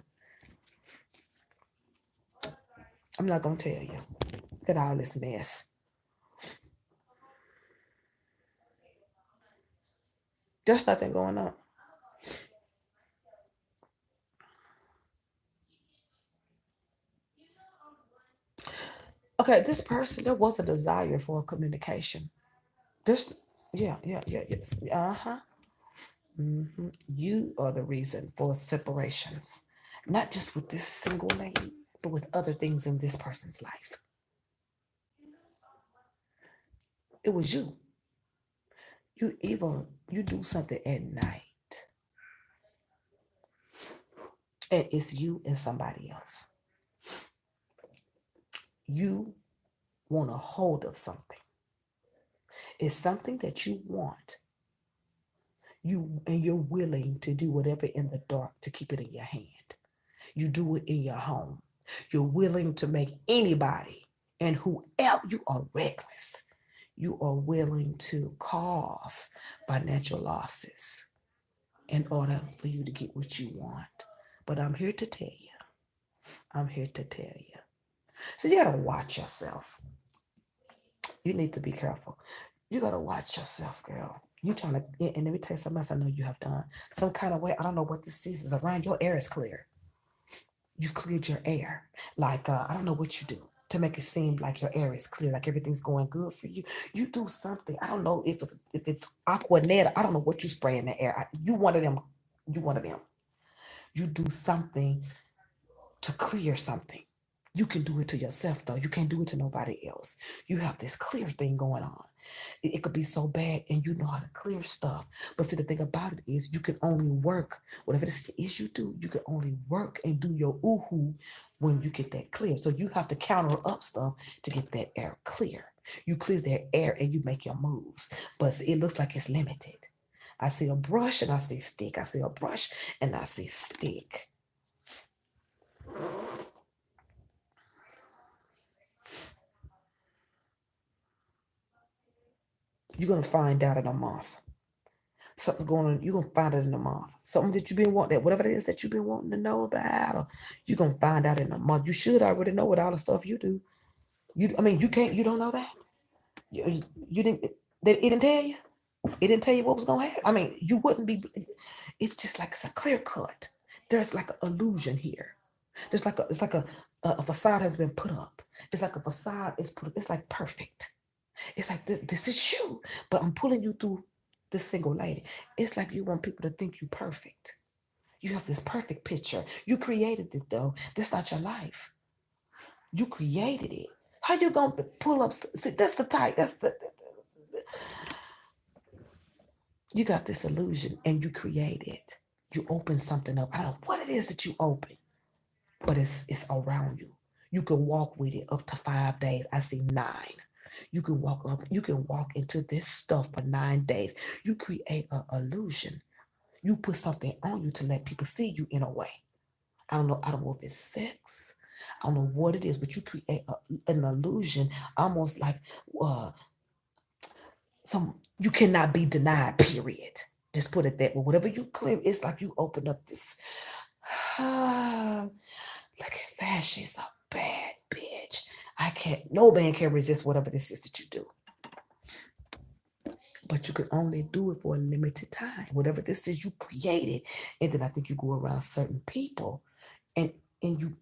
I'm not gonna tell you. Look at all this mess. There's nothing going on. Okay, this person, there was a desire for communication. There's, yeah, yeah, yeah, yes. Uh-huh. You are the reason for separations, not just with this single lady, but with other things in this person's life. It was you. You do something at night, and it's you and somebody else. You want a hold of something. It's something that you want. You're willing to do whatever in the dark to keep it in your hand. You do it in your home. You're willing to make anybody and whoever, you are reckless. You are willing to cause financial losses in order for you to get what you want. But I'm here to tell you, I'm here to tell you. So you gotta watch yourself. You need to be careful. You gotta watch yourself, girl. You trying to, and let me tell you something else I know you have done. Some kind of way, I don't know what this is around your air is clear. You've cleared your air. Like, I don't know what you do to make it seem like your air is clear, like everything's going good for you. You do something. I don't know if it's Aquanet. I don't know what you spray in the air. You one of them. You one of them. You do something to clear something. You can do it to yourself though. You can't do it to nobody else. You have this clear thing going on. It could be so bad and you know how to clear stuff. But see, the thing about it is you can only work, whatever this is you do, you can only work and do your ooh when you get that clear. So you have to counter up stuff to get that air clear. You clear that air and you make your moves. But it looks like it's limited. I see a brush and I see stick. I see a brush and I see stick. You're gonna find out in a month. Something's going on. You're gonna find it in a month. Something that you've been wanting, that whatever it is that you've been wanting to know about, or you're gonna find out in a month. You should already know with all the stuff you do. I mean, you can't. You don't know that. You didn't. It didn't tell you. It didn't tell you what was gonna happen. I mean, you wouldn't be. It's just like it's a clear cut. There's like an illusion here. There's like it's like a facade has been put up. It's like a facade is put. It's like perfect. It's like this is you, but I'm pulling you through this single lady. It's like you want people to think you perfect. You have this perfect picture. You created it though. That's not your life. You created it. How you gonna pull up? See, that's the type. That's the you got this illusion and you create it. You open something up. I don't know what it is that you open, but it's around you. You can walk with it up to 5 days. I see 9. You can walk up, you can walk into this stuff for 9 days. You create an illusion. You put something on you to let people see you in a way. I don't know if it's sex. I don't know what it is, but you create an illusion almost like uh, some, you cannot be denied, period. Just put it that way. Whatever you claim, it's like you open up this, look at that, she's a bad bitch. I can't, no man can resist whatever this is that you do. But you can only do it for a limited time. Whatever this is, you create it. And then I think you go around certain people and and you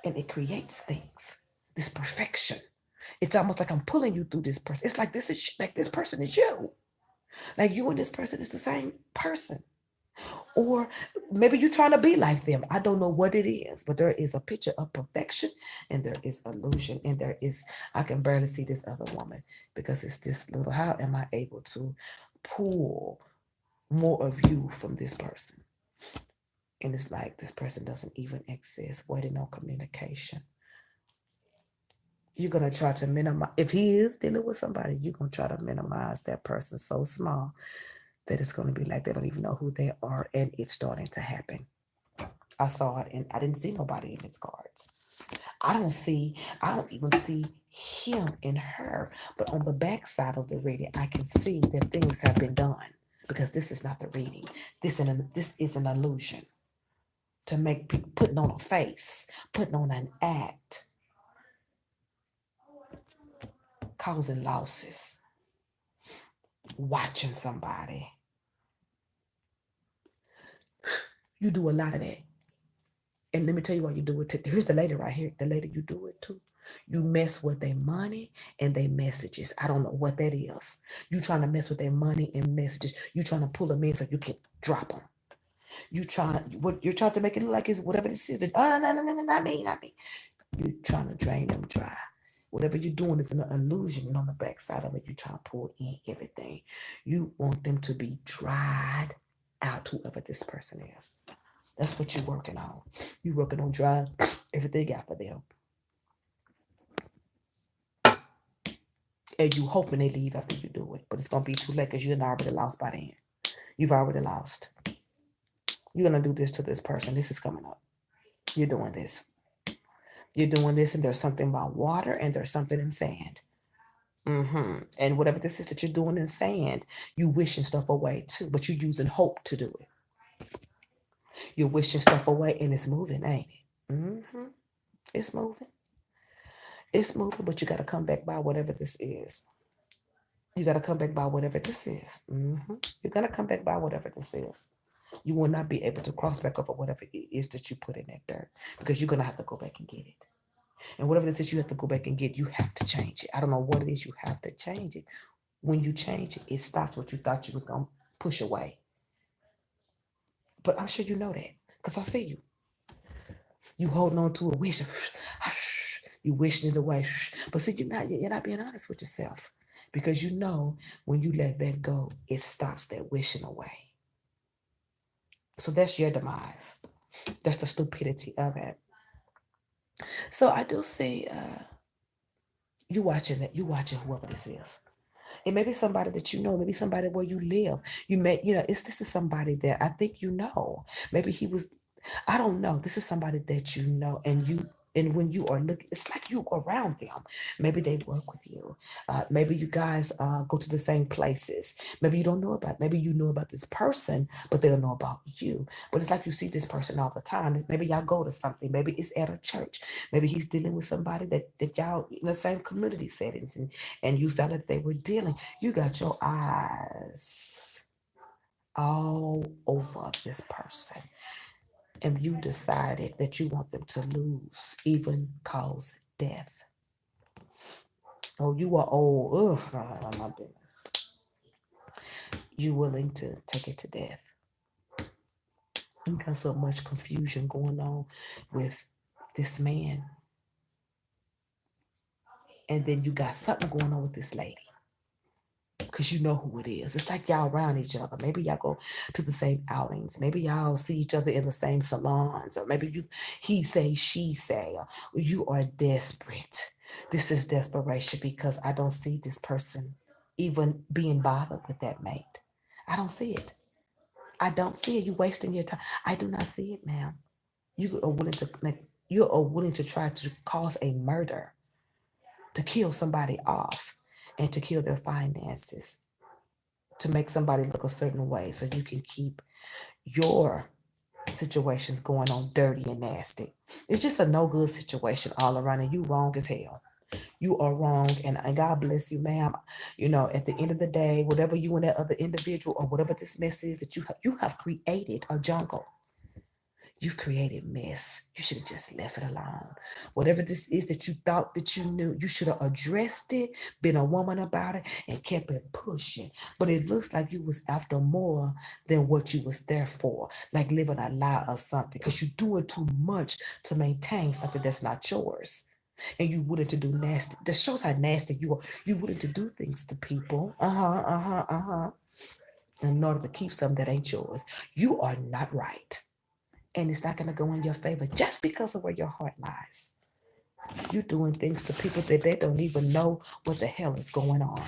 and it creates things. This perfection. It's almost like I'm pulling you through this person. It's like this is like this person is you. Like you and this person is the same person. Or maybe you're trying to be like them. I don't know what it is, but there is a picture of perfection and there is illusion and there is, I can barely see this other woman because it's this little, how am I able to pull more of you from this person? And it's like this person doesn't even exist, waiting on communication. You're gonna try to minimize, if he is dealing with somebody, you're gonna try to minimize that person so small that it's gonna be like they don't even know who they are, and it's starting to happen. I saw it and I didn't see nobody in his cards. I don't even see him in her. But on the back side of the reading, I can see that things have been done because this is not the reading. This is an illusion to make people putting on a face, putting on an act, causing losses, watching somebody. You do a lot of that. And let me tell you why you do it. Here's the lady right here. The lady you do it to. You mess with their money and their messages. I don't know what that is. You trying to mess with their money and messages. You trying to pull them in so you can drop them. You're trying to make it look like it's whatever this is. Oh, no, not me, not me. You're trying to drain them dry. Whatever you're doing is an illusion, and on the backside of it, you're trying to pull in everything. You want them to be dried out, whoever this person is. That's what you're working on. You're working on drying everything out for them. And you hoping they leave after you do it. But it's going to be too late because you're already lost by then. You've already lost. You're going to do this to this person. This is coming up. You're doing this. You're doing this, and there's something about water, and there's something in sand. And whatever this is that you're doing in sand, you wishing stuff away too, but you're using hope to do it. You're wishing stuff away, and it's moving, ain't it? It's moving. It's moving, but you got to come back by whatever this is. You got to come back by whatever this is. You're going to come back by whatever this is. You will not be able to cross back over whatever it is that you put in that dirt because you're going to have to go back and get it. And whatever it is you have to go back and get, you have to change it. I don't know what it is, you have to change it. When you change it, it stops what you thought you was going to push away. But I'm sure you know that because I see you. You holding on to a wish. You wishing it away. But see, you're not being honest with yourself because you know when you let that go, it stops that wishing away. So that's your demise. That's the stupidity of it. So I do see you watching that. You watching whoever this is. It may be somebody that you know, maybe somebody where you live. This is somebody that I think you know. Maybe he was, I don't know. This is somebody that you know, and when you are looking, it's like you around them. Maybe they work with you. Maybe you guys go to the same places. Maybe you don't know about. Maybe you know about this person, but they don't know about you. But it's like you see this person all the time. Maybe y'all go to something. Maybe it's at a church. Maybe he's dealing with somebody that y'all in the same community settings, and you felt that they were dealing. You got your eyes all over this person, and you decided that you want them to lose, even cause death. Oh, you are old. Ugh, my goodness. You willing to take it to death. You got so much confusion going on with this man. And then you got something going on with this lady. Because you know who it is. It's like y'all around each other. Maybe y'all go to the same outings. Maybe y'all see each other in the same salons. Or maybe he say, she say. Or you are desperate. This is desperation because I don't see this person even being bothered with that mate. I don't see it. I don't see it. You wasting your time. I do not see it, ma'am. You are willing to try to cause a murder, to kill somebody off, and to kill their finances, to make somebody look a certain way so you can keep your situations going on dirty and nasty. It's just a no good situation all around, and you wrong as hell. You are wrong, and God bless you, ma'am. At the end of the day, whatever you and that other individual or whatever this mess is that you have created a jungle. You've created mess. You should have just left it alone. Whatever this is that you thought that you knew, you should have addressed it, been a woman about it, and kept it pushing. But it looks like you was after more than what you was there for, like living a lie or something, because you're doing too much to maintain something that's not yours. And you willing to do nasty. That shows how nasty you are. You willing to do things to people. In order to keep something that ain't yours. You are not right. And it's not going to go in your favor just because of where your heart lies. You're doing things to people that they don't even know what the hell is going on.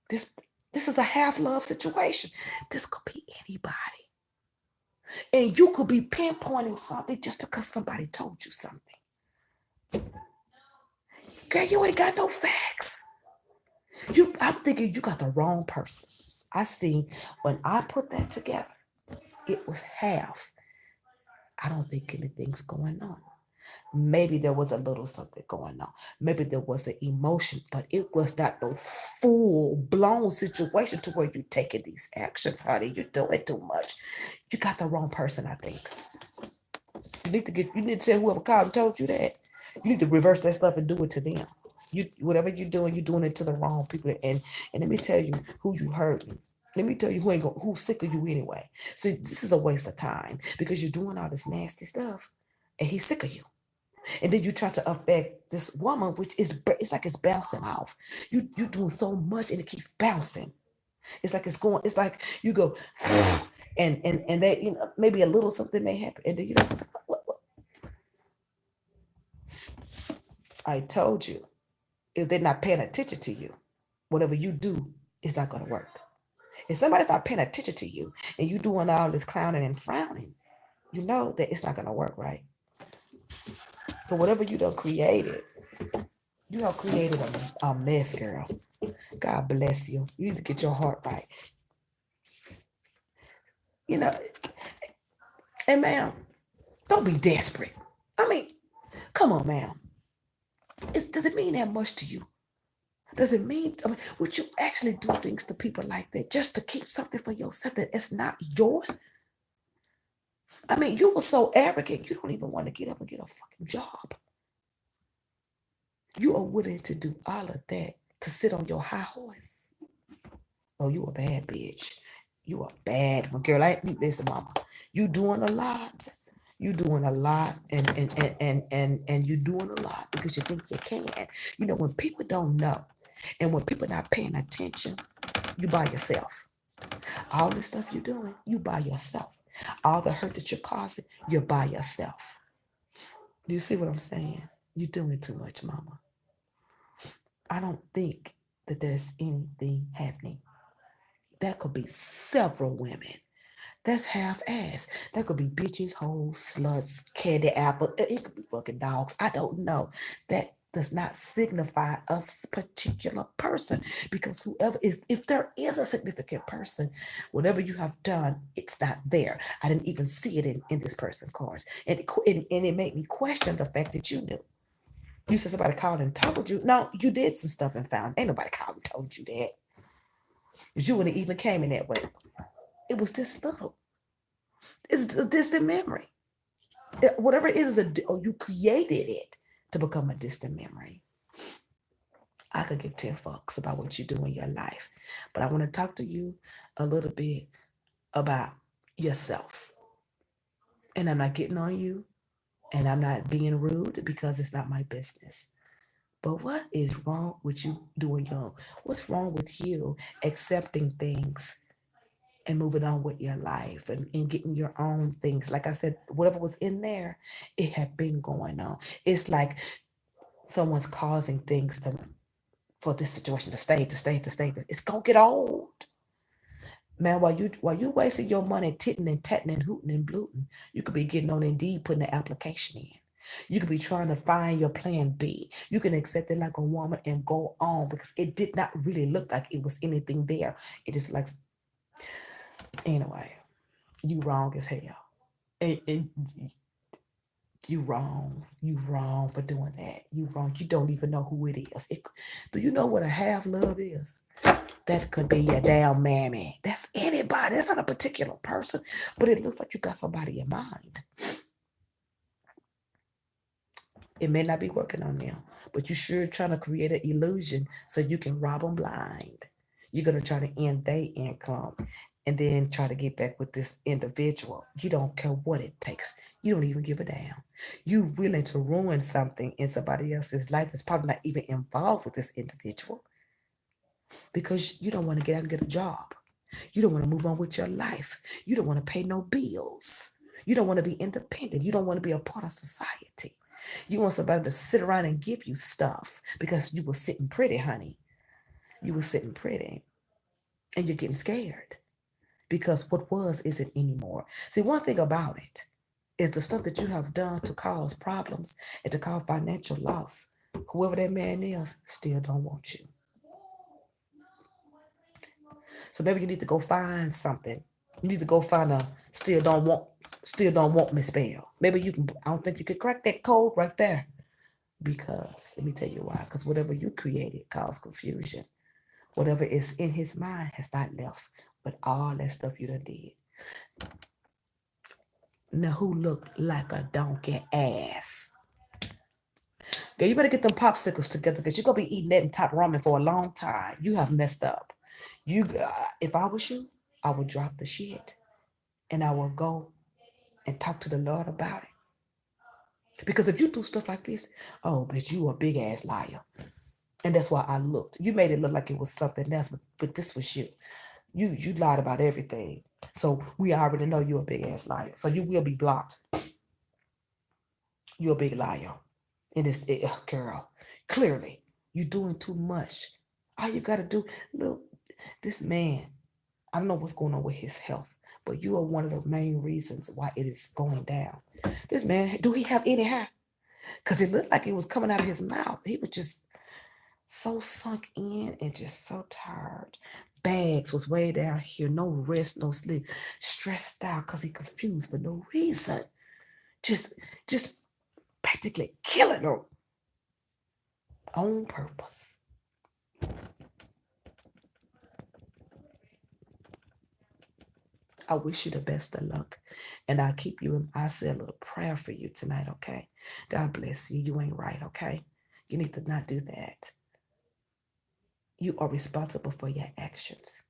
This is a half-love situation. This could be anybody. And you could be pinpointing something just because somebody told you something. Girl, you ain't got no facts. I'm thinking you got the wrong person. I see when I put that together, it was half. I don't think anything's going on. Maybe there was a little something going on. Maybe there was an emotion, but it was not no full-blown situation to where you're taking these actions, honey. You're doing too much. You got the wrong person, I think. You need to tell whoever called and told you that. You need to reverse that stuff and do it to them. You whatever you're doing it to the wrong people. And let me tell you who you hurting. Let me tell you who's sick of you anyway. So this is a waste of time because you're doing all this nasty stuff, and he's sick of you. And then you try to affect this woman, which is it's like it's bouncing off. You doing so much and it keeps bouncing. It's like it's going. It's like you go, and that maybe a little something may happen, and then what the fuck? What? I told you, if they're not paying attention to you, whatever you do is not going to work. If somebody's not paying attention to you and you doing all this clowning and frowning, you know that it's not going to work, right? So whatever you done created a mess, girl. God bless you. You need to get your heart right. You know, and ma'am, don't be desperate. I mean, come on, ma'am. Does it mean that much to you? Does it mean, would you actually do things to people like that just to keep something for yourself that it's not yours? I mean, you were so arrogant, you don't even want to get up and get a fucking job. You are willing to do all of that to sit on your high horse. Oh, you a bad bitch. You a bad one. Girl, listen, mama. You doing a lot. You doing a lot and you doing a lot because you think you can. You know, when people don't know and when people not paying attention, you by yourself. All the stuff you're doing, you by yourself. All the hurt that you're causing, you're by yourself. You see what I'm saying? You're doing too much, mama. I don't think that there's anything happening. That could be several women. That's half-ass. That could be bitches, hoes, sluts, candy apple. It could be fucking dogs. I don't know. That does not signify a particular person because whoever is, if there is a significant person, whatever you have done, it's not there. I didn't even see it in this person's cards. And it made me question the fact that you knew. You said somebody called and told you. No, you did some stuff and found. Ain't nobody called and told you that. Because you wouldn't even came in that way. It was this little. It's a distant memory. Whatever it is, you created it to become a distant memory. I could give 10 fucks about what you do in your life. But I want to talk to you a little bit about yourself. And I'm not getting on you. And I'm not being rude because it's not my business. But what is wrong with you doing your own? What's wrong with you accepting things and moving on with your life and getting your own things? Like I said, whatever was in there, it had been going on. It's like someone's causing things for this situation to stay. It's gonna get old. Man, while you wasting your money titting and tatting and hooting and blooting, you could be getting on Indeed, putting the application in. You could be trying to find your plan B. You can accept it like a woman and go on because it did not really look like it was anything there. It is like, anyway, you wrong as hell. And you wrong. You wrong for doing that. You wrong. You don't even know who it is. Do you know what a half love is? That could be your damn mammy. That's anybody. That's not a particular person, but it looks like you got somebody in mind. It may not be working on them, but you're sure trying to create an illusion so you can rob them blind. You're going to try to end their income and then try to get back with this individual. You don't care what it takes. You don't even give a damn. You willing to ruin something in somebody else's life that's probably not even involved with this individual because you don't want to get out and get a job. You don't want to move on with your life. You don't want to pay no bills. You don't want to be independent. You don't want to be a part of society. You want somebody to sit around and give you stuff because you were sitting pretty, honey. You were sitting pretty. And you're getting scared because what was isn't anymore. See, one thing about it is the stuff that you have done to cause problems and to cause financial loss. Whoever that man is still don't want you. So maybe you need to go find something. You need to go find a still don't want me spell. Maybe you can. I don't think you could crack that code right there. Because let me tell you why. Because whatever you created caused confusion. Whatever is in his mind has not left. But all that stuff you done did. Now who looked like a donkey ass? Girl, you better get them popsicles together because you're gonna be eating that and top ramen for a long time. You have messed up. You, if I was you, I would drop the shit and I will go and talk to the Lord about it. Because if you do stuff like this, oh, bitch, you a big ass liar. And that's why I looked. You made it look like it was something else, but this was you. You lied about everything. So we already know you're a big ass liar. So you will be blocked. You're a big liar. And girl, clearly, you're doing too much. All you gotta do, look, this man, I don't know what's going on with his health, but you are one of the main reasons why it is going down. This man, do he have any hair? Because it looked like it was coming out of his mouth. He was just so sunk in and just so tired. Bags was way down here, no rest, no sleep, stressed out because he confused for no reason. Just, just practically killing her on purpose. I wish you the best of luck. And I'll keep you in, I say a little prayer for you tonight, okay? God bless you. You ain't right, okay? You need to not do that. You are responsible for your actions.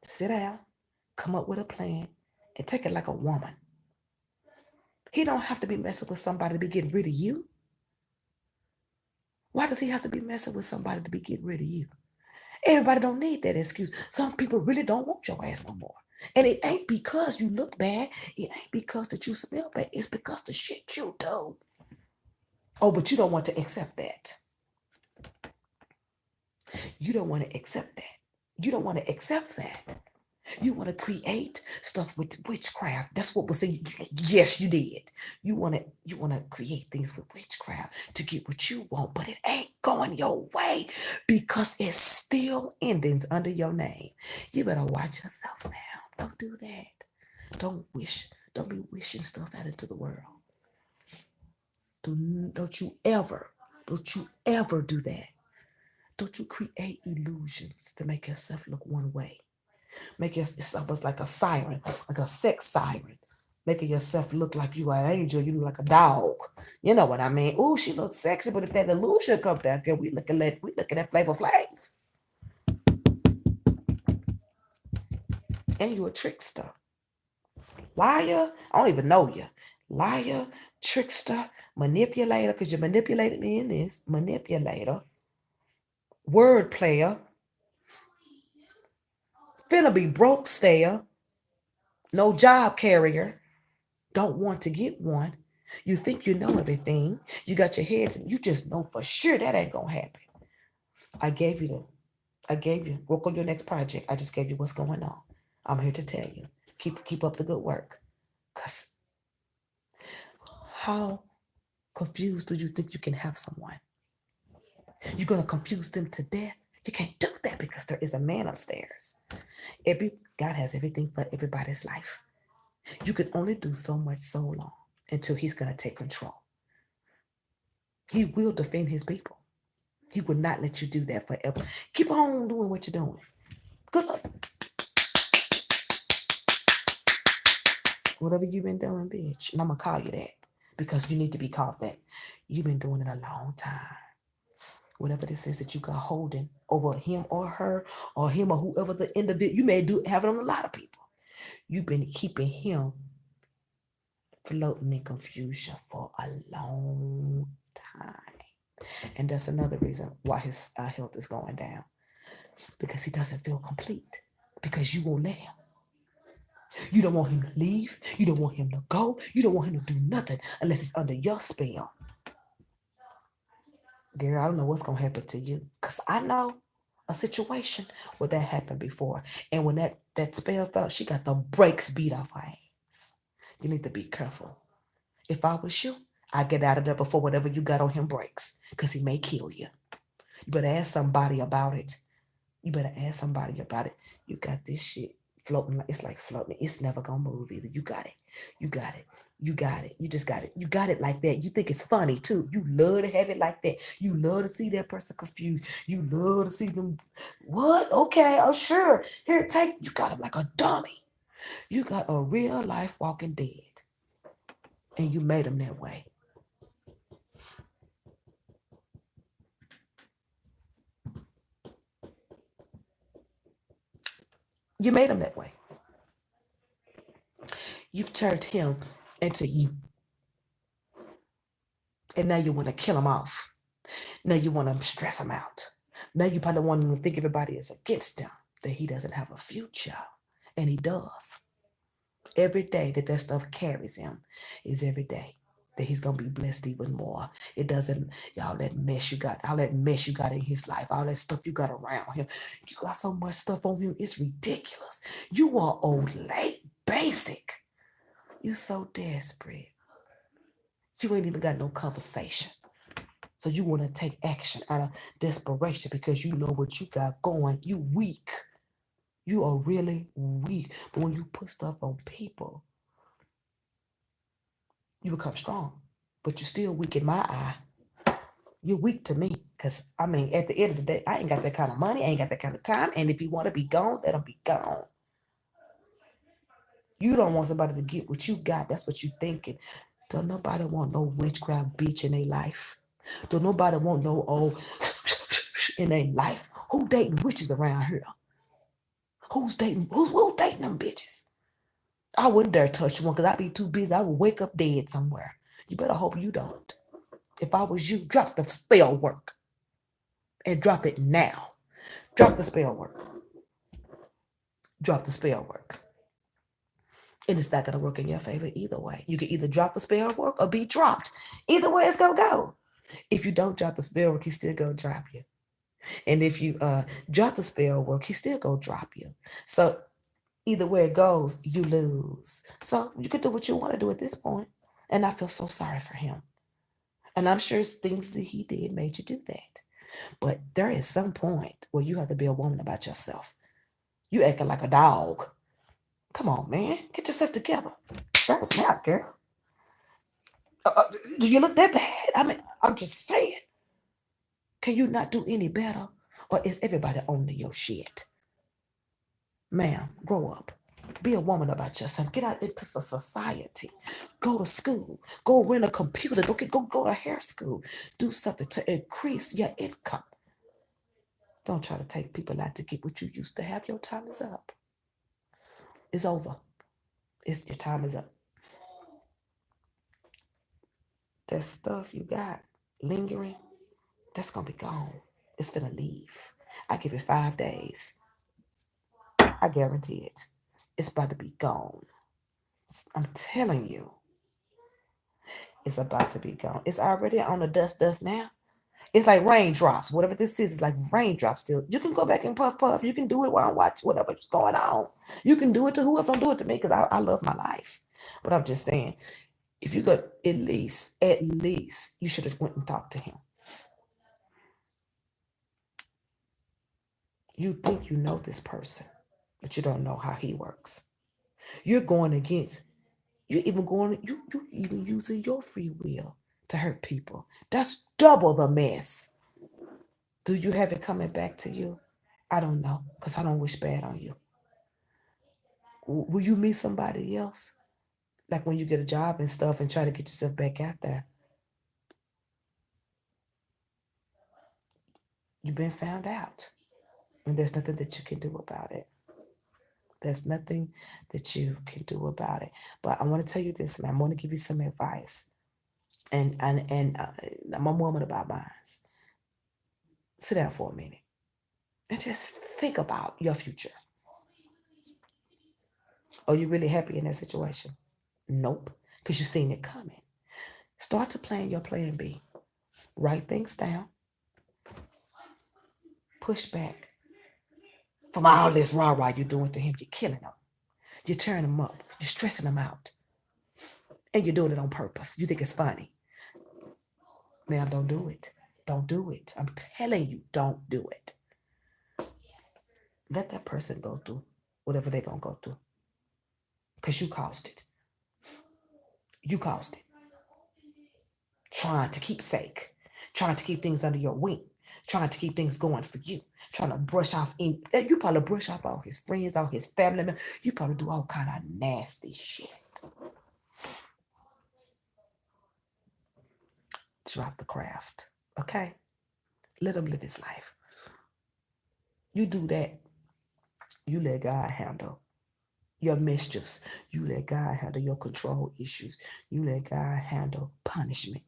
Sit down, come up with a plan, and take it like a woman. He don't have to be messing with somebody to be getting rid of you. Why does he have to be messing with somebody to be getting rid of you? Everybody don't need that excuse. Some people really don't want your ass no more. And it ain't because you look bad. It ain't because that you smell bad. It's because the shit you do. Oh, but you don't want to accept that. You don't want to accept that. You don't want to accept that. You want to create stuff with witchcraft. That's what was saying. Yes, you did. You want to create things with witchcraft to get what you want, but it ain't going your way because it's still endings under your name. You better watch yourself now. Don't do that. Don't be wishing stuff out into the world. Don't you ever do that. Don't you create illusions to make yourself look one way. Make yourself like a siren, like a sex siren. Making yourself look like you are an angel, you look like a dog. You know what I mean? Ooh, she looks sexy, but if that illusion come down, girl, we looking at Flavor Flav. And you a trickster. Liar, I don't even know you. Liar, trickster, manipulator, because you manipulated me in this. Manipulator, word player, finna be broke stayer, no job carrier, don't want to get one. You think you know everything. You got your heads, and you just know for sure that ain't gonna happen. I gave you work on your next project. I just gave you what's going on. I'm here to tell you. Keep up the good work. Cause how confused do you think you can have someone? You're gonna confuse them to death. You can't do that because there is a man upstairs. God has everything for everybody's life. You can only do so much so long until he's gonna take control. He will defend his people. He will not let you do that forever. Keep on doing what you're doing. Good luck. Whatever you've been doing, bitch. And I'm going to call you that because you need to be called that. You've been doing it a long time. Whatever this is that you got holding over him or her or him or whoever the individual, you may have it on a lot of people. You've been keeping him floating in confusion for a long time. And that's another reason why his health is going down. Because he doesn't feel complete. Because you won't let him. You don't want him to leave. You don't want him to go. You don't want him to do nothing unless it's under your spell. Girl, I don't know what's going to happen to you. Because I know a situation where that happened before. And when that spell fell, she got the brakes beat off her hands. You need to be careful. If I was you, I'd get out of there before whatever you got on him breaks. Because he may kill you. You better ask somebody about it. You got this shit floating. It's like floating. It's never going to move either. You got it. You just got it. You got it like that. You think it's funny too. You love to have it like that. You love to see that person confused. You love to see them. What? Okay. Oh, sure. Here, you got him like a dummy. You got a real life walking dead. And you made him that way. You made him that way. You've turned him into you. And now you want to kill him off. Now you want to stress him out. Now you probably want him to think everybody is against him, that he doesn't have a future. And he does. Every day that that stuff carries him is every day that he's gonna be blessed even more. It doesn't, y'all, that mess you got, all that mess you got in his life, all that stuff you got around him. You got so much stuff on him, it's ridiculous. You are old late, basic. You so desperate. You ain't even got no conversation. So you want to take action out of desperation because you know what you got going. You weak. You are really weak. But when you put stuff on people, you become strong. But you're still weak in my eye. You're weak to me. Because, I mean, at the end of the day, I ain't got that kind of money. I ain't got that kind of time. And if you want to be gone, let them be gone. You don't want somebody to get what you got. That's what you thinking. Don't nobody want no witchcraft bitch in their life. Don't nobody want no old in their life. Who dating witches around here? Who's dating them bitches? I wouldn't dare touch one because I'd be too busy. I would wake up dead somewhere. You better hope you don't. If I was you, drop the spell work. And drop it now. Drop the spell work. Drop the spell work. And it's not gonna work in your favor either way. You can either drop the spell work or be dropped. Either way it's gonna go. If you don't drop the spell work, he's still gonna drop you. And if you drop the spell work, he's still gonna drop you. So either way it goes, you lose. So you can do what you want to do at this point. And I feel so sorry for him. And I'm sure it's things that he did made you do that. But there is some point where you have to be a woman about yourself. You acting like a dog. Come on, man. Get yourself together. That was not, girl. Do you look that bad? I mean, I'm just saying. Can you not do any better? Or is everybody on your shit? Ma'am, grow up. Be a woman about yourself. Get out into society. Go to school. Go rent a computer. Go to hair school. Do something to increase your income. Don't try to take people out to get what you used to have. Your time is up. It's over. Your time is up. That stuff you got lingering, that's gonna be gone. It's gonna leave. I give it 5 days. I guarantee it. It's about to be gone. I'm telling you, it's about to be gone. It's already on the dust now. It's like raindrops. Whatever this is, it's like raindrops still. You can go back and puff. You can do it while I'm watching whatever's going on. You can do it to whoever. Don't do it to me because I love my life. But I'm just saying, if you could at least, you should have went and talked to him. You think you know this person, but you don't know how he works. You're going against, you even using your free will to hurt people. That's double the mess. Do you have it coming back to you? I don't know, because I don't wish bad on you. Will you meet somebody else? Like when you get a job and stuff and try to get yourself back out there. You've been found out. And there's nothing that you can do about it. There's nothing that you can do about it. But I want to tell you this, man. I want to give you some advice. And I'm a woman about mine. Sit down for a minute and just think about your future. Are you really happy in that situation? Nope, because you've seen it coming. Start to plan your plan B. Write things down. Push back from all this rah-rah you're doing to him. You're killing him. You're tearing him up. You're stressing him out. And you're doing it on purpose. You think it's funny. Ma'am, don't do it. Don't do it. I'm telling you, don't do it. Let that person go through whatever they're going to go through. Because you caused it. You caused it. Trying to keep sake. Trying to keep things under your wing. Trying to keep things going for you. Trying to brush off you probably brush off all his friends, all his family members. You probably do all kind of nasty shit. Drop the craft. Okay? Let him live his life. You do that. You let God handle your mischiefs. You let God handle your control issues. You let God handle punishment.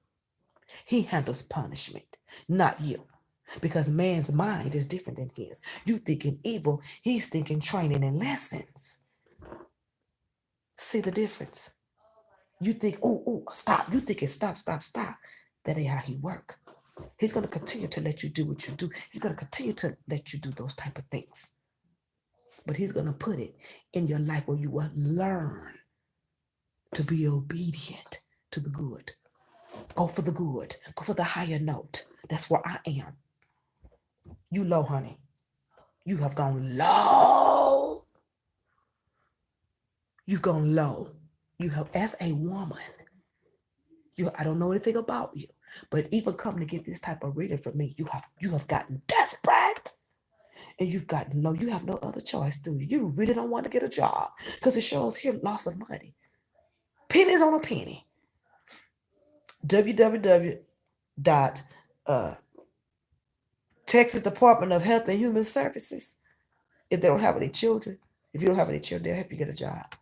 He handles punishment, not you. Because man's mind is different than his. You thinking evil, he's thinking training and lessons. See the difference? You think, oh, stop. You think it's stop, stop, stop. That ain't how he work. He's going to continue to let you do what you do. He's going to continue to let you do those type of things. But he's going to put it in your life where you will learn to be obedient to the good. Go for the good. Go for the higher note. That's where I am. You low, honey. You have gone low. You've gone low. You have, as a woman, I don't know anything about you, but even coming to get this type of reading from me, you have gotten desperate. And you've gotten low. You have no other choice, do you? You really don't want to get a job because it shows here loss of money. Pennies on a penny. www. Texas Department of Health and Human Services. If they don't have any children, if you don't have any children, they'll help you get a job.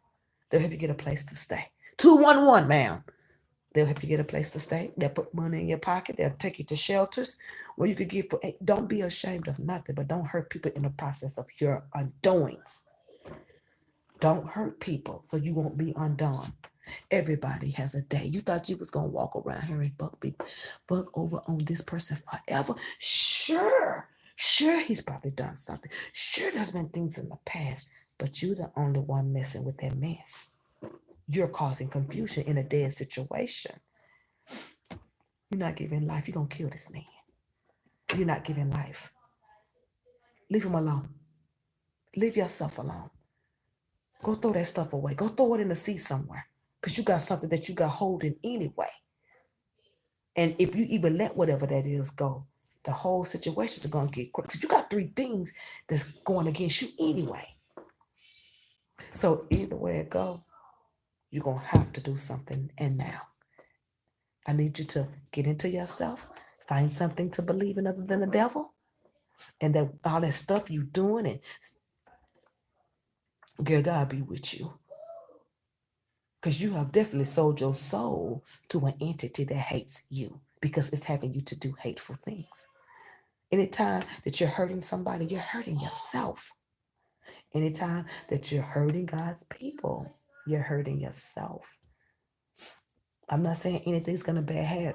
They'll help you get a place to stay. 211, ma'am. They'll help you get a place to stay. They'll put money in your pocket. They'll take you to shelters where you could get for. Don't be ashamed of nothing, but don't hurt people in the process of your undoings. Don't hurt people so you won't be undone. Everybody has a day. You thought you was gonna walk around here and bug over on this person forever? Sure, he's probably done something. Sure, there's been things in the past, but you're the only one messing with that mess. You're causing confusion in a dead situation. You're not giving life. You're gonna kill this man. You're not giving life. Leave him alone. Leave yourself alone. Go throw that stuff away. Go throw it in the sea somewhere. Because you got something that you got holding anyway. And if you even let whatever that is go, the whole situation is going to get quick. So you got 3 things that's going against you anyway. So either way it go, you're going to have to do something. And now, I need you to get into yourself, find something to believe in other than the devil, and that all that stuff you doing, and girl, God be with you. Because you have definitely sold your soul to an entity that hates you because it's having you to do hateful things. Anytime that you're hurting somebody, you're hurting yourself. Anytime that you're hurting God's people, you're hurting yourself. I'm not saying anything's going to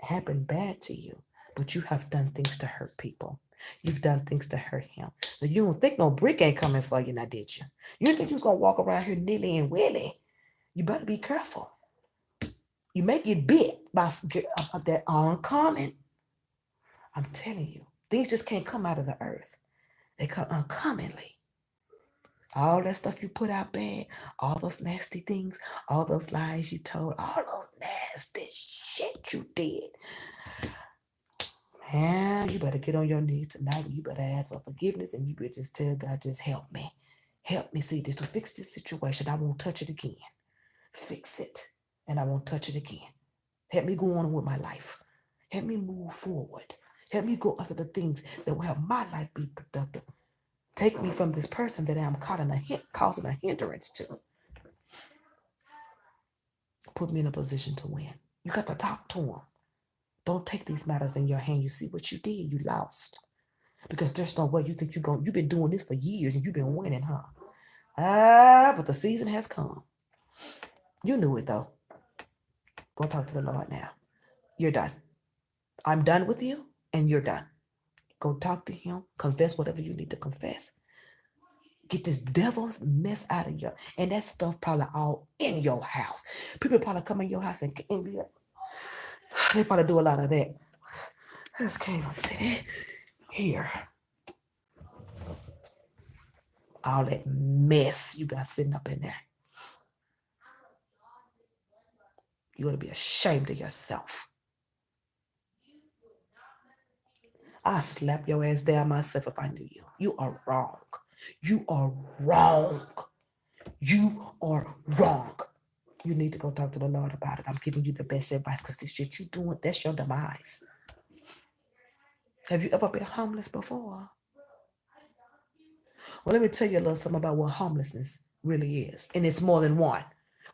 happen bad to you, but you have done things to hurt people. You've done things to hurt him. Now, you don't think no brick ain't coming for you now, did you? You didn't think you was going to walk around here nilly and willy. You better be careful. You may get bit by that uncommon. I'm telling you, things just can't come out of the earth. They come uncommonly. All that stuff you put out bad, all those nasty things, all those lies you told, all those nasty shit you did. Man, you better get on your knees tonight and you better ask for forgiveness and you better just tell God, just help me. Help me see this, to fix this situation. I won't touch it again. Fix it and I won't touch it again. Help me go on with my life. Help me move forward. Help me go after the things that will help my life be productive. Take me from this person that I'm causing a hindrance to. Put me in a position to win. You got to talk to him. Don't take these matters in your hand. You see what you did. You lost. Because there's no way you think you've been doing this for years and you've been winning, huh? But the season has come. You knew it though. Go talk to the Lord now. You're done. I'm done with you and you're done. Go talk to him. Confess whatever you need to confess. Get this devil's mess out of you. And that stuff probably all in your house. People probably come in your house and they probably do a lot of that. This can't even sit here. All that mess you got sitting up in there. You ought to be ashamed of yourself. I'll slap your ass down myself if I knew you. You are wrong. You are wrong. You are wrong. You need to go talk to the Lord about it. I'm giving you the best advice because this shit you doing, that's your demise. Have you ever been homeless before? Well, let me tell you a little something about what homelessness really is. And it's more than one.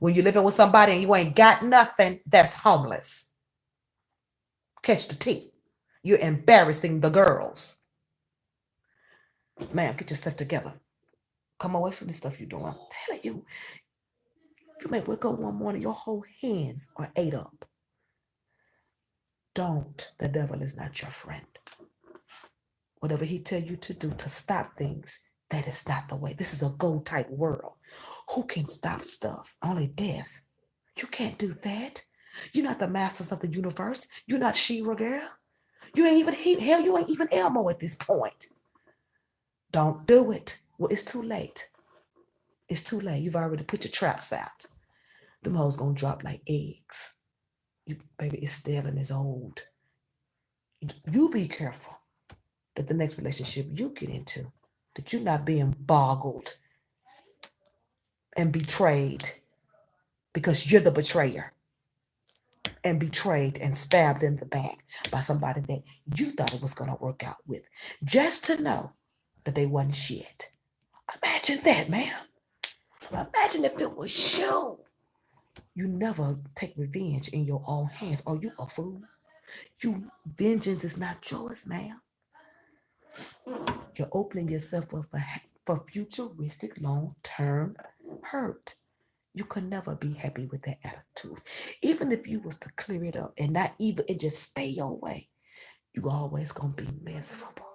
When you're living with somebody and you ain't got nothing, that's homeless. Catch the tea. You're embarrassing the girls. Man, get your stuff together. Come away from the stuff you're doing. I'm telling you, you may wake up one morning, your whole hands are ate up. Don't. The devil is not your friend. Whatever he tell you to do to stop things, that is not the way. This is a go type world. Who can stop stuff? Only death. You can't do that. You're not the masters of the universe. You're not She-Ra, girl. You ain't even, hell, you ain't even Elmo at this point. Don't do it. Well, it's too late. It's too late. You've already put your traps out. Them hoes gonna drop like eggs. You, baby, it's stale and it's old. You be careful that the next relationship you get into, that you're not being boggled and betrayed because you're the betrayer and betrayed and stabbed in the back by somebody that you thought it was going to work out with, just to know that they wasn't shit. Imagine that, man. Imagine if it was you. You never take revenge in your own hands. Are you a fool? Vengeance is not yours, man. You're opening yourself up for futuristic long-term hurt. You could never be happy with that attitude. Even if you was to clear it up and not even and just stay your way, you always gonna be miserable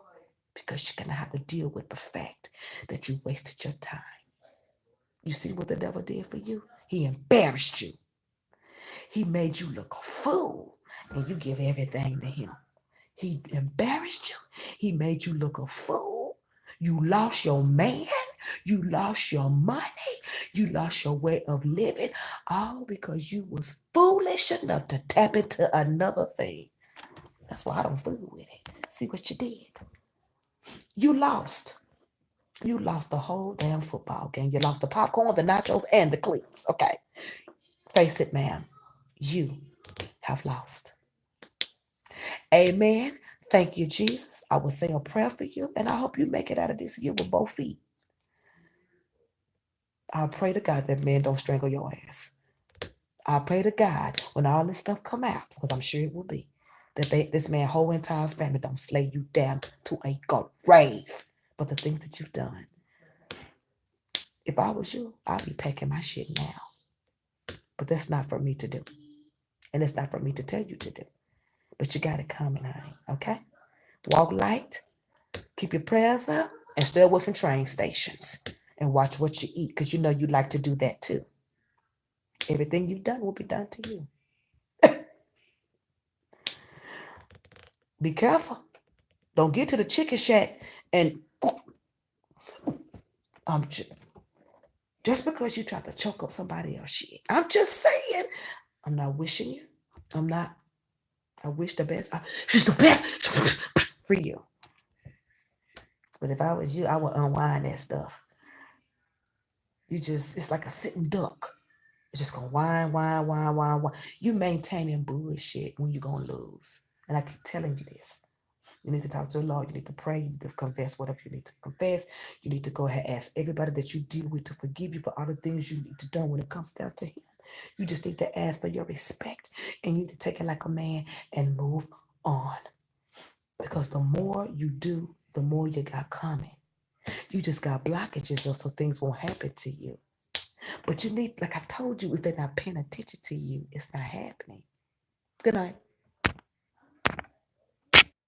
because you're gonna have to deal with the fact that you wasted your time. You see what the devil did for you? He embarrassed you. He made you look a fool, and you give everything to him. He embarrassed you. He made you look a fool. You lost your man. You lost your money. You lost your way of living, all because you was foolish enough to tap into another thing. That's why I don't fool with it. See what you did? You lost. You lost the whole damn football game. You lost the popcorn, the nachos, and the cleats. Okay. Face it, ma'am. You have lost. Amen. Thank you, Jesus. I will say a prayer for you, and I hope you make it out of this year with both feet. I pray to God that men don't strangle your ass. I pray to God when all this stuff come out, because I'm sure it will be, that this man whole entire family don't slay you down to a grave for the things that you've done. If I was you, I'd be packing my shit now. But that's not for me to do. And it's not for me to tell you to do. But you got it coming, honey, okay? Walk light, keep your prayers up, and stay away from train stations. And watch what you eat, because you know you like to do that too. Everything you've done will be done to you. Be careful. Don't get to the chicken shack and just because you try to choke up somebody else shit. I'm just saying. I'm not wishing you. I wish the best. She's the best for you. But if I was you, I would unwind that stuff. It's like a sitting duck. It's just gonna whine. You maintaining bullshit when you're gonna lose. And I keep telling you this. You need to talk to the Lord. You need to pray. You need to confess whatever you need to confess. You need to go ahead and ask everybody that you deal with to forgive you for all the things you need to do when it comes down to Him. You just need to ask for your respect, and you need to take it like a man and move on. Because the more you do, the more you got coming. You just got blockages so things won't happen to you. But you need, like I've told you, if they're not paying attention to you, it's not happening. Good night.